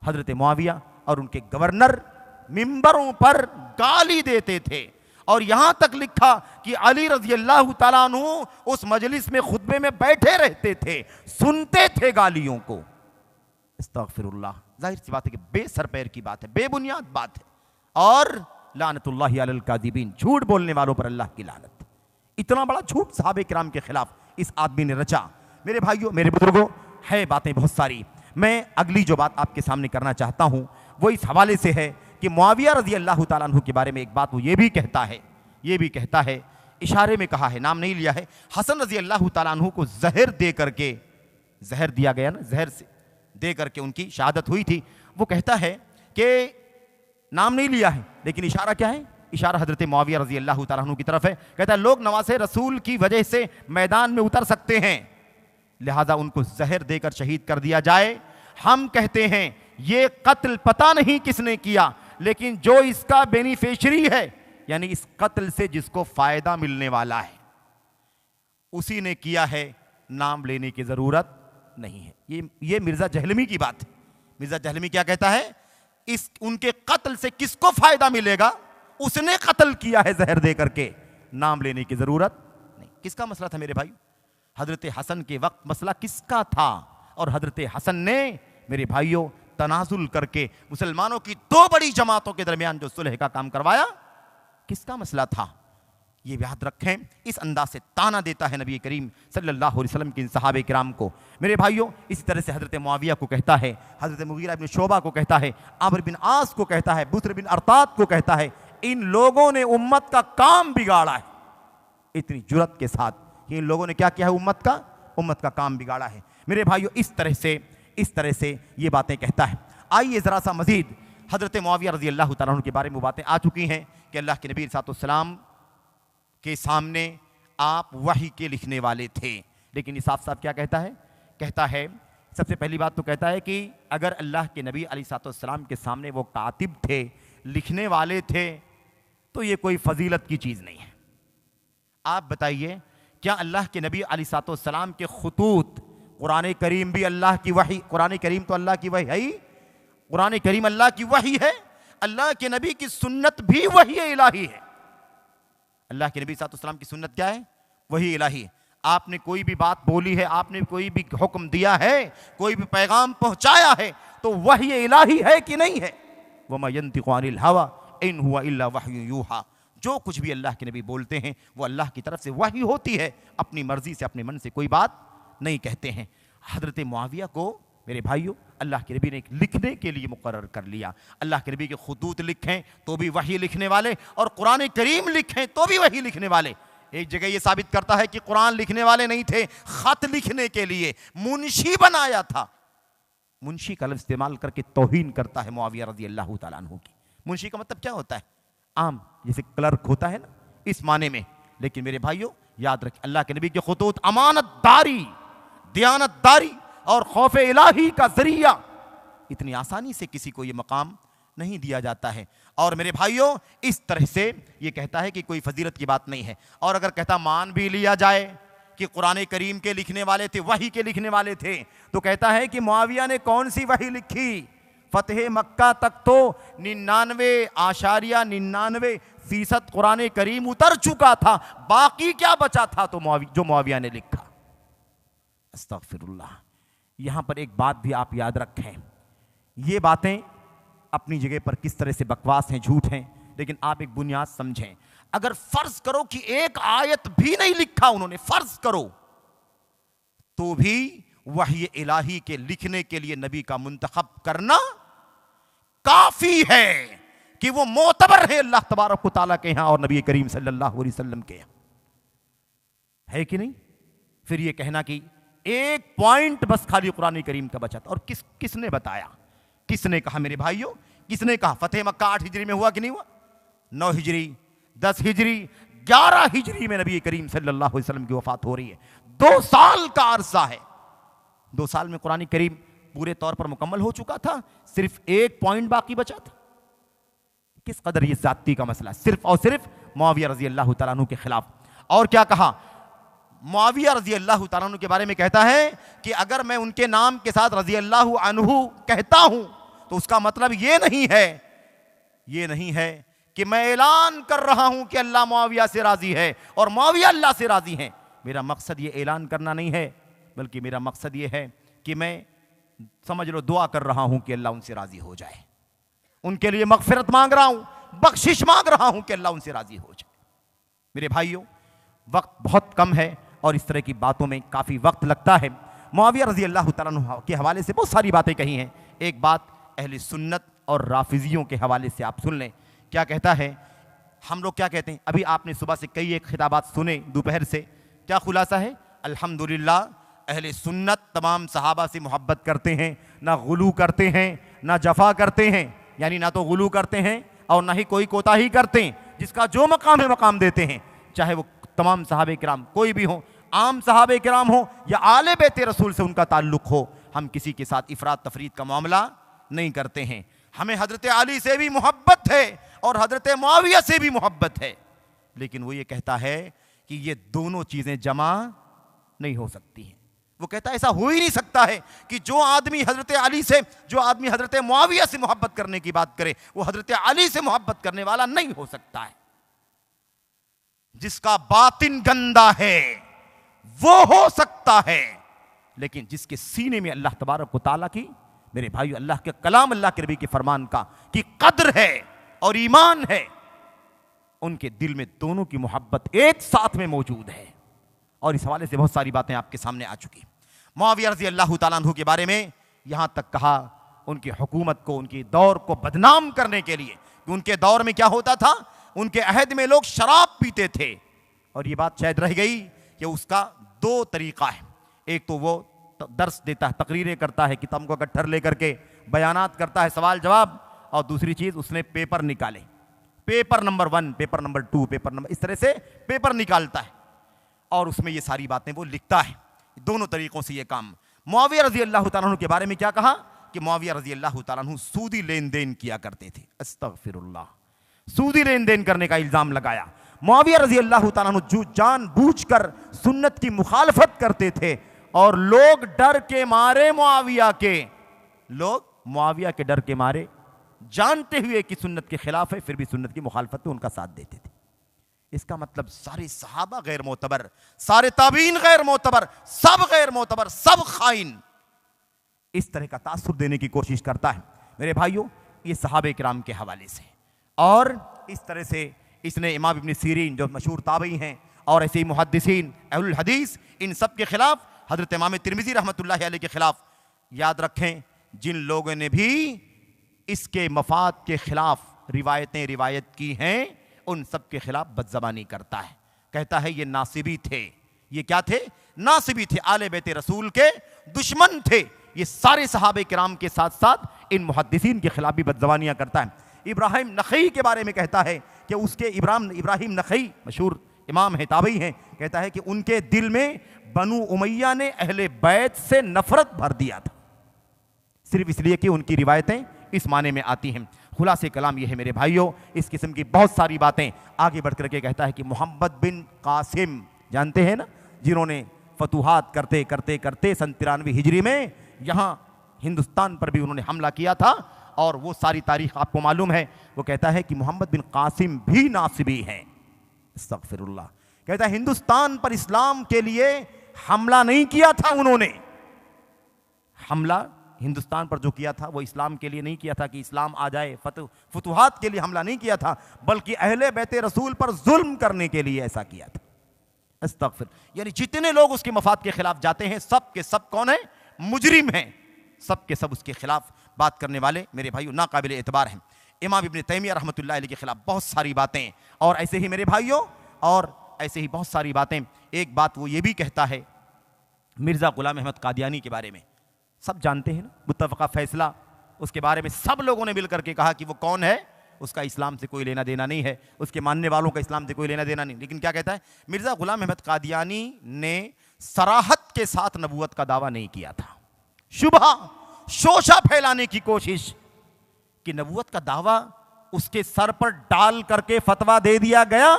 S1: हजरत मुआविया और उनके गवर्नर मिंबरों पर गाली देते थे। और यहां तक लिखा कि अली रज़ियल्लाहु तआला अन्हु उस मजलिस में खुतबे में बैठे रहते थे, सुनते थे गालियों को। अस्तगफिरुल्लाह, जाहिर सी बात है कि बेसर पैर की बात है, बेबुनियाद बात है। और लानतुल्लाहि अलल काज़िबीन, झूठ बोलने वालों पर अल्लाह की लानत। इतना बड़ा झूठ सहाबे किराम के खिलाफ इस आदमी ने रचा। मेरे भाइयों, मेरे बुजुर्गों, है बातें बहुत सारी। मैं अगली जो बात आपके सामने करना चाहता हूं वो इस हवाले से है कि मुआविया रज़ियल्लाहु तआला अन्हु के बारे में एक बात वो ये भी कहता है, इशारे में कहा है, नाम नहीं लिया है, हसन रज़ियल्लाहु तआला अन्हु को जहर दे करके, जहर दिया गया ना, जहर से दे करके उनकी शहादत हुई थी। वो कहता है कि नाम नहीं लिया है, लेकिन इशारा क्या है? इशारा हजरत मुआविया रज़ियल्लाहु तआला अन्हु की तरफ है। कहता है लोग नवासे रसूल की वजह से मैदान में उतर सकते हैं, लिहाजा उनको जहर देकर शहीद कर दिया जाए। हम कहते हैं ये कत्ल पता नहीं किसने किया, लेकिन जो इसका बेनिफिशियरी है, यानी इस कत्ल से जिसको फायदा मिलने वाला है, उसी ने किया है, नाम लेने की जरूरत नहीं है। ये मिर्जा जहलमी की बात है। मिर्जा जहलमी क्या कहता है? इस उनके कत्ल से किसको फायदा मिलेगा, उसने कत्ल किया है जहर दे करके, नाम लेने की जरूरत नहीं। किसका मसला था मेरे भाई? हजरत हसन के वक्त मसला किसका था? और हजरत हसन ने मेरे भाइयों तनाजुल करके मुसलमानों की 2 बड़ी जमातों के दरमियान जो सुलह का काम करवाया, किसका मसला था? ये याद रखें। इस अंदाज से ताना देता है नबी करीम सल्लल्लाहु अलैहि वसल्लम के इन सहाबे किराम को। मेरे भाइयों, इसी तरह से हजरत मुआविया को कहता है, हजरत मुगीरा इब्न शोबा को कहता है, आमिर बिन आस को कहता है, बुसर बिन अरतात को कहता है, इन लोगों ने उम्मत का काम बिगाड़ा है। इतनी जुर्रत के साथ कि इन लोगों ने क्या किया है? उम्मत का काम बिगाड़ा है। मेरे भाइयों, इस तरह से ये बातें कहता है। आइए ज़रा सा मजीद हज़रत मुआविया रज़ियल्लाहु तआला अन्हु के बारे में वो बातें आ चुकी हैं कि अल्लाह के नबी सल्लल्लाहु अलैहि वसल्लम के सामने आप वही के लिखने वाले थे, लेकिन ये साफ साफ क्या कहता है? कहता है सबसे पहली बात तो कहता है कि अगर अल्लाह के नबी अलैहिस्सलाम के सामने वो कातिब थे, लिखने वाले थे, तो ये कोई फजीलत की चीज़ नहीं है। आप बताइए, क्या अल्लाह के नबी अलैहिस्सलाम के खुतूत, कुरान करीम भी अल्लाह की वही, कुरान करीम तो अल्लाह की वही है ही, कुरान करीम अल्लाह की वही है, अल्लाह के नबी की सुन्नत भी वही इलाही है। अल्लाह के नबी अलैहिस्सलाम की सुन्नत क्या है? वही इलाही है। आपने कोई भी बात बोली है, आपने कोई भी हुक्म दिया है, कोई भी पैगाम पहुंचाया है, तो वही इलाही है कि नहीं है? वमा यंतिकु अनिल हवा इन हुवा इल्ला वह्यु यूहा। जो कुछ भी अल्लाह के नबी बोलते हैं वो अल्लाह की तरफ से वही होती है, अपनी मर्जी से अपने मन से कोई बात नहीं कहते हैं। हजरत मुआविया को मेरे भाइयों अल्लाह के नबी ने लिखने के लिए मुकर्रर कर लिया। अल्लाह के नबी के खुतूत लिखें तो भी वही लिखने वाले, और कुरान करीम लिखें तो भी वही लिखने वाले। एक जगह ये साबित करता है कि कुरान लिखने वाले नहीं थे, खत लिखने के लिए मुंशी बनाया था। मुंशी का लफ्ज़ इस्तेमाल करके तौहीन करता है मुआविया रज़ी अल्लाह तआला अन्हु की। मुंशी का मतलब क्या होता है? आम, जैसे क्लर्क होता है ना, इस माने में। लेकिन मेरे भाइयों याद रखिए, अल्लाह के नबी के खुतूत अमानतदारी, दयानतदारी और खौफ इलाही का जरिया, इतनी आसानी से किसी को ये मकाम नहीं दिया जाता है। और मेरे भाइयों इस तरह से ये कहता है कि कोई फजीलत की बात नहीं है। और अगर कहता मान भी लिया जाए कि कुरान करीम के लिखने वाले थे, वही के लिखने वाले थे, तो कहता है कि मुआविया ने कौन सी वही लिखी? फतेह मक्का तक तो 99.99% कुरान करीम उतर चुका था, बाकी क्या बचा था? तो जो मुआविया ने लिखा। अस्तगफिरुल्लाह। यहां पर एक बात भी आप याद रखें, ये बातें अपनी जगह पर किस तरह से बकवास हैं, झूठ हैं, लेकिन आप एक बुनियाद समझें। अगर फर्ज करो कि एक आयत भी नहीं लिखा उन्होंने, फर्ज करो, तो भी वही इलाही के लिखने के लिए नबी का मुंतखब करना काफी है कि वो मोतबर है अल्लाह तबारक व तआला के यहां और नबी करीम सल्लल्लाहु अलैहि वसल्लम के यहां, है कि नहीं? फिर ये कहना कि एक पॉइंट बस खाली कुरान करीम का बचा था, और किसने बताया, किसने कहा? मेरे भाइयों किसने कहा? फतेह मक्का 8 हिजरी में हुआ कि नहीं हुआ? 9 हिजरी, 10 हिजरी, 11 हिजरी में नबी करीम सल्लल्लाहु अलैहि वसल्लम की वफात हो रही है। 2 साल का अरसा है। 2 साल में कुरान करीम पूरे तौर पर मुकम्मल हो चुका था, सिर्फ एक पॉइंट बाकी बचा था। किस कदर ये जाती का मसला, सिर्फ और सिर्फ मुआविया रजी अल्लाह तआला अन्हु के खिलाफ। और क्या कहा? मुआविया रजी अल्लाह तआला अन्हु के बारे में कहता है कि अगर मैं उनके नाम के साथ रजी अल्लाह अन्हु कहता हूं तो उसका मतलब ये नहीं है कि मैं ऐलान कर रहा हूं कि अल्लाह मुआविया से राजी है और मुआविया अल्लाह से राजी है। मेरा मकसद ये ऐलान करना नहीं है, बल्कि मेरा मकसद ये है कि मैं समझ लो दुआ कर रहा हूं कि अल्लाह उनसे राजी हो जाए, उनके लिए मगफिरत मांग रहा हूं, बख्शिश मांग रहा हूं कि अल्लाह उनसे राजी हो जाए। मेरे भाइयों वक्त बहुत कम है और इस तरह की बातों में काफी वक्त लगता है। मुआविया रजी अल्लाह तआला अन्हु के हवाले से बहुत सारी बातें कही हैं। एक बात अहले सुन्नत और राफिजियों के हवाले से आप सुन लें, क्या कहता है? हम लोग क्या कहते हैं? अभी आपने सुबह से कई एक खिताबात सुने, दोपहर से क्या खुलासा है? अल्हम्दुलिल्लाह अहले सुन्नत तमाम सहाबा से मोहब्बत करते हैं, ना गुलू करते हैं ना जफा करते हैं, यानी ना तो गुलू करते हैं और ना ही कोई कोताही करते हैं, जिसका जो मकाम है मकाम देते हैं, चाहे वो तमाम सहाबे किराम कोई भी हो, आम सहाबे किराम हो या आले बैते रसूल से उनका ताल्लुक हो। हम किसी के साथ इफरात तफरीद का मामला नहीं करते हैं। हमें हजरत अली से भी मोहब्बत है और हजरत मुआविया से भी मोहब्बत है, लेकिन वो ये कहता है कि ये दोनों चीजें जमा नहीं हो सकती हैं। वो कहता है ऐसा हो ही नहीं सकता है कि जो आदमी हजरत अली से, जो आदमी हजरत मुआविया से मोहब्बत करने की बात करे वो हजरत अली से मोहब्बत करने वाला नहीं हो सकता है। जिसका बातिन गंदा है वो हो सकता है, लेकिन जिसके सीने में अल्लाह तबारक व तआला की, मेरे भाई अल्लाह के कलाम, अल्लाह के नबी के फरमान का की कद्र है और ईमान है, उनके दिल में दोनों की मोहब्बत एक साथ में मौजूद है। और इस हवाले से बहुत सारी बातें आपके सामने आ चुकी। मुआविया रज़ी अल्लाह तआला अन्हु के बारे में यहां तक कहा उनकी हुकूमत को, उनकी दौर को बदनाम करने के लिए कि उनके दौर में क्या होता था, उनके अहद में लोग शराब पीते थे। और ये बात शायद रह गई कि उसका 2 तरीका है। एक तो वो दर्स देता है, तकरीरें करता है, किताबों का गट्ठर लेकर के बयानात करता है, सवाल जवाब, और दूसरी चीज उसने पेपर निकाले, paper number 1, paper number 2, paper number, इस तरह से पेपर निकालता है और उसमें ये सारी बातें वो लिखता है दोनों तरीकों से ये काम। मुआविया रजी अल्लाह तआला अन्हु के बारे में क्या कहा कि मुआविया रजी अल्लाह तआला अन्हु सूदी लेन देन किया करते थे। अस्तगफिरुल्लाह, सूदी लेन देन करने का इल्जाम लगाया। मुआविया रजी अल्लाह तआला अन्हु जो जानबूझकर सुन्नत की मुखालफत करते थे और लोग डर के मारे मुआविया के डर के मारे, जानते हुए कि सुन्नत के खिलाफ है, फिर भी सुन्नत की मुखालफत में उनका साथ देते थे। इसका मतलब सारे सहाबा गैर मोतबर, सारे ताबीन गैर मोतबर, सब गैर मोतबर, सब खाइन। इस तरह का तासुर देने की कोशिश करता है मेरे भाइयों ये सहाबे किराम के हवाले से। और इस तरह से इसने इमाम इब्न सीरीन जो मशहूर ताबई हैं और ऐसे ही मुहद्दिसीन अहलुल हदीस, इन सब के खिलाफ, हजरत इमाम तिरमिज़ी रहमतुल्लाहि अलैह के खिलाफ, याद रखें जिन लोगों ने भी इसके मफाद के खिलाफ रिवायत की हैं उन सब के खिलाफ बदज़बानी करता है। कहता है ये नासिबी थे। ये क्या थे? नासिबी थे, आले बैत रसूल के दुश्मन थे। ये सारे सहाबे किराम के साथ साथ इन मुहद्दिसीन के खिलाफ भी बदज़बानियाँ करता है। इब्राहिम नखई के बारे में कहता है कि उसके इब्राहिम नखई मशहूर इमाम है, ताबई हैं, कहता है कि उनके दिल में बनु उमैया ने अहले बैत से नफरत भर दिया था, सिर्फ इसलिए कि उनकी रिवायतें इस माने में आती हैं। खुलासे कलाम यह है मेरे भाइयों, इस किस्म की बहुत सारी बातें। आगे बढ़ करके कहता है कि मोहम्मद बिन कासिम, जानते हैं ना, जिन्होंने फतुहात करते करते करते सन 93 हिजरी में यहाँ हिंदुस्तान पर भी उन्होंने हमला किया था, और वो सारी तारीख आपको मालूम है। वो कहता है कि मोहम्मद बिन कासिम भी नासिबी हैं। अस्तगफिरुल्लाह। कहता है हिंदुस्तान पर इस्लाम के लिए हमला नहीं किया था उन्होंने। हमला हिंदुस्तान पर जो किया था वो इस्लाम के लिए नहीं किया था कि इस्लाम आ जाए, फतुहात के लिए हमला नहीं किया था, बल्कि अहले बैत रसूल पर जुल्म करने के लिए ऐसा किया था। अस्तगफिर। यानी जितने लोग उसके मफाद के खिलाफ जाते हैं सब के सब कौन है? मुजरिम हैं। सब के सब उसके खिलाफ बात करने वाले मेरे भाइयों नाकाबिल एतबार हैं। इमाम इब्न तैमिया रहमतुल्लाह अलैह के खिलाफ बहुत सारी बातें, और ऐसे ही मेरे भाइयों और ऐसे ही बहुत सारी बातें। एक बात वो ये भी कहता है मिर्ज़ा गुलाम अहमद कादियानी के बारे में, सब जानते हैं ना, मुत्तफ़क़ा फैसला, उसके बारे में सब लोगों ने मिल करके कहा कि वो कौन है, उसका इस्लाम से कोई लेना देना नहीं है, उसके मानने वालों का इस्लाम से कोई लेना देना नहीं। लेकिन क्या कहता है मिर्ज़ा गुलाम अहमद कादियानी ने सराहत के साथ नबूवत का दावा नहीं किया था। शुबहा शोशा फैलाने की कोशिश कि नबूवत का दावा उसके सर पर डाल करके फतवा दे दिया गया,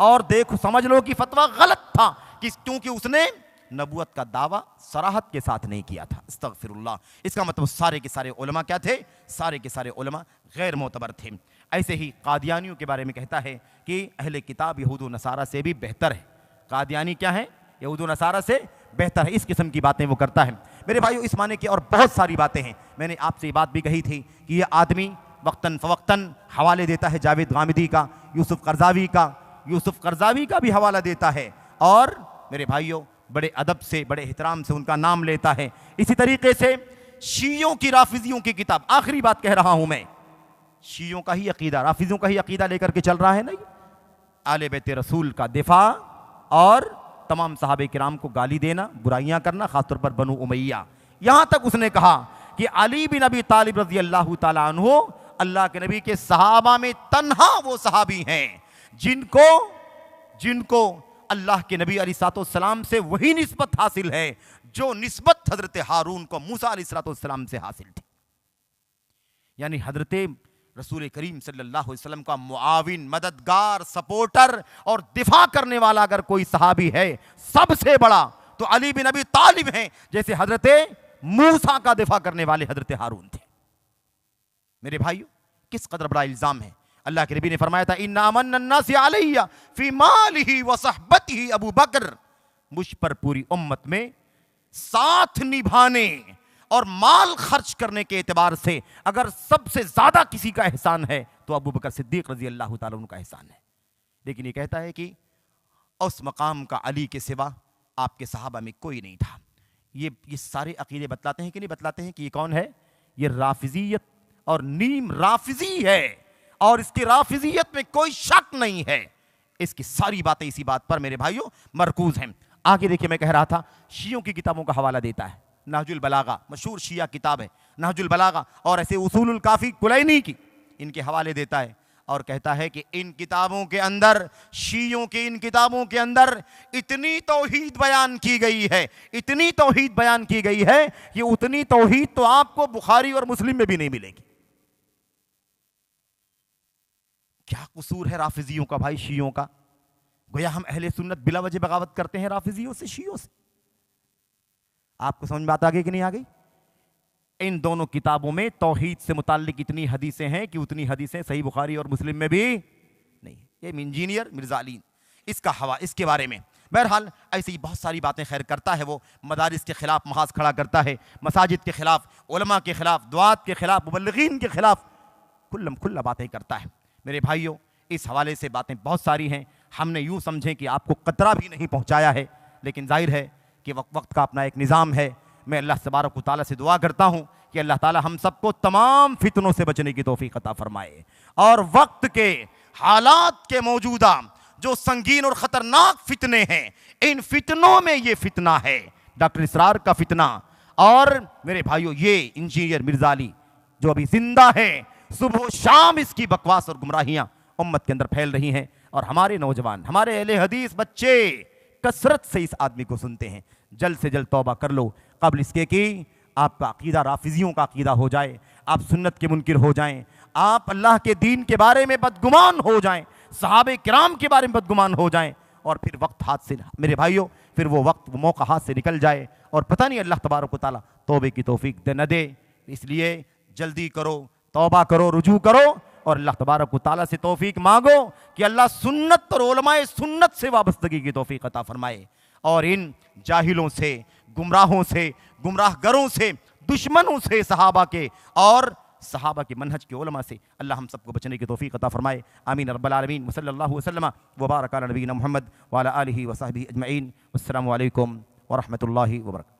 S1: और देखो समझ लो कि फतवा गलत था, क्योंकि उसने नबूवत का दावा सराहत के साथ नहीं किया था। अस्तगफिरुल्लाह। इसका मतलब सारे के सारे उलमा क्या थे? सारे के सारे उलमा गैर मोतबर थे। ऐसे ही कादियानियों के बारे में कहता है कि अहले किताब यहूद व नसारा से भी बेहतर है। कादियानी क्या है? यहूद व नसारा से बेहतर है। इस किस्म की बातें वो करता है मेरे भाइयों। इस माने की और बहुत सारी बातें हैं। मैंने आपसे ये बात भी कही थी कि ये आदमी वक्तन फ़वक्तन हवाले देता है जावेद गामिदी का, यूसुफ कर्ज़ावी का भी हवाला देता है, और मेरे भाइयों बड़े अदब से, बड़े एहतराम से उनका नाम लेता है। इसी तरीके से शीयों की, राफिजियों की किताब, आखिरी बात कह रहा हूं मैं, शीयों का ही अकीदा, राफिजियों का ही अकीदा लेकर के चल रहा है ना, आले बैत रसूल का दिफा और तमाम सहाबे किराम को गाली देना, बुराइयां करना, खासतौर पर बनु उमैया। यहां तक उसने कहा कि अली बिन अबी तालिब रज़ी अल्लाह तआला अन्हु अल्लाह के नबी के सहाबा में तन्हा वो सहाबी हैं जिनको अल्लाह के नबी अलैहिस्सलाम से वही निस्बत हासिल है जो निस्बत हजरत हारून को मूसा अलैहिस्सलाम से हासिल थी। यानी हजरत रसूल करीम सल्लल्लाहु अलैहि वसल्लम का मुआविन, मददगार, सपोर्टर और दिफा करने वाला अगर कोई सहाबी है सबसे बड़ा तो अली बिन अबी तालिब हैं, जैसे हजरत मूसा का दिफा करने वाले हजरत हारून थे। मेरे भाइयों किस कदर बड़ा इल्जाम है। अल्लाह के नबी ने फरमाया था इन्ना अमन्नासी अलैया फी मालिही व सहबतिही अबू बकर, मुझ पर पूरी उम्मत में साथ निभाने और माल खर्च करने के एतबार से अगर सबसे ज्यादा किसी का एहसान है तो अबू बकर सिद्दीक रजी अल्लाह ताला अन्हु का एहसान है। लेकिन ये कहता है कि उस मकाम का अली के सिवा आपके सहाबा में कोई नहीं था। ये सारे अकीदे बतलाते हैं कि नहीं बतलाते हैं कि ये कौन है? ये राफिजियत और नीम राफिजी है, और इसकी राफिजियत में कोई शक नहीं है। इसकी सारी बातें इसी बात पर मेरे भाइयों मरकूज हैं। आगे देखिए, मैं कह रहा था शियों की किताबों का हवाला देता है। नहजुल बलागा मशहूर शिया किताब है, नहजुल बलागा, और ऐसे उसूलुल काफी कुलैनी की इनके हवाले देता है। और कहता है कि इन किताबों के अंदर, शीयों की इन किताबों के अंदर इतनी तौहीद बयान की गई है, इतनी तौहीद बयान की गई है कि उतनी तौहीद तो आपको बुखारी और मुस्लिम में भी नहीं मिलेगी। क्या कसूर है राफिजियों का भाई, शियों का? गोया हम अहले सुन्नत बिला वजह बगावत करते हैं राफिजियों से, शियों से। आपको समझ में बात आ गई कि नहीं आ गई? इन दोनों किताबों में तौहीद से मुताल्लिक इतनी हदीसें हैं कि उतनी हदीसें सही बुखारी और मुस्लिम में भी नहीं। ये इंजीनियर मिर्जा अली इसका हवा, इसके बारे में बहरहाल ऐसी बहुत सारी बातें खैर करता है। वो मदारिस के खिलाफ महाज खड़ा करता है, मसाजिद के खिलाफ, उलमा के खिलाफ, दुआत के खिलाफ, मुबल्लिगीन के खिलाफ खुल्लम खुल्ला बातें करता है। मेरे भाइयों, इस हवाले से बातें बहुत सारी हैं। हमने यूं समझें कि आपको कतरा भी नहीं पहुंचाया है, लेकिन जाहिर है कि वक्त का अपना एक निज़ाम है। मैं अल्लाह तबारक व तआला से दुआ करता हूँ कि अल्लाह ताला हम सबको तमाम फितनों से बचने की तौफीक अता फरमाए, और वक्त के हालात के मौजूदा जो संगीन और ख़तरनाक फितने हैं, इन फितनों में ये फितना है डॉक्टर इसरार का फितना। और मेरे भाइयों, ये इंजीनियर मिर्जा अली जो अभी जिंदा है, सुबह शाम इसकी बकवास और गुमराहियां उम्मत के अंदर फैल रही हैं, और हमारे नौजवान, हमारे अहले हदीस बच्चे कसरत से इस आदमी को सुनते हैं। जल्द से जल्द तौबा कर लो कबल इसके कि आपका अकीदा राफिजियों का अकीदा हो जाए, आप सुन्नत के मुनकिर हो जाएं, आप अल्लाह के दीन के बारे में बदगुमान हो जाएं, सहाबे किराम के बारे में बदगुमान हो जाएं, और फिर वक्त हाथ से, मेरे भाइयों, फिर वो वक्त, वो मौका हाथ से निकल जाए, और पता नहीं अल्लाह तबारक व तआला तौबे की तौफीक दे न दे। इसलिए जल्दी करो, तौबा करो, रुजू करो, और अल्लाह तबारक व तआला से तौफीक मांगो कि अल्लाह सुन्नत और उलमाए सुन्नत से वाबस्तगी की तौफीक अता फरमाए, और इन जाहिलों से, गुमराहों से, गुमराहगरों से, दुश्मनों से, सहाबा के और सहाबा के मनहज के उलमा से अल्लाह हम सबको बचने की तौफीक अता फरमाए। आमीन रब्बल आलमीन। सल्लल्लाहु वसल्लम व बारक अला नबीना मुहम्मद व अला आलिहि व सहबिहि अजमईन। अस्सलामु अलैकुम व रहमतुल्लाहि व बरकातहू।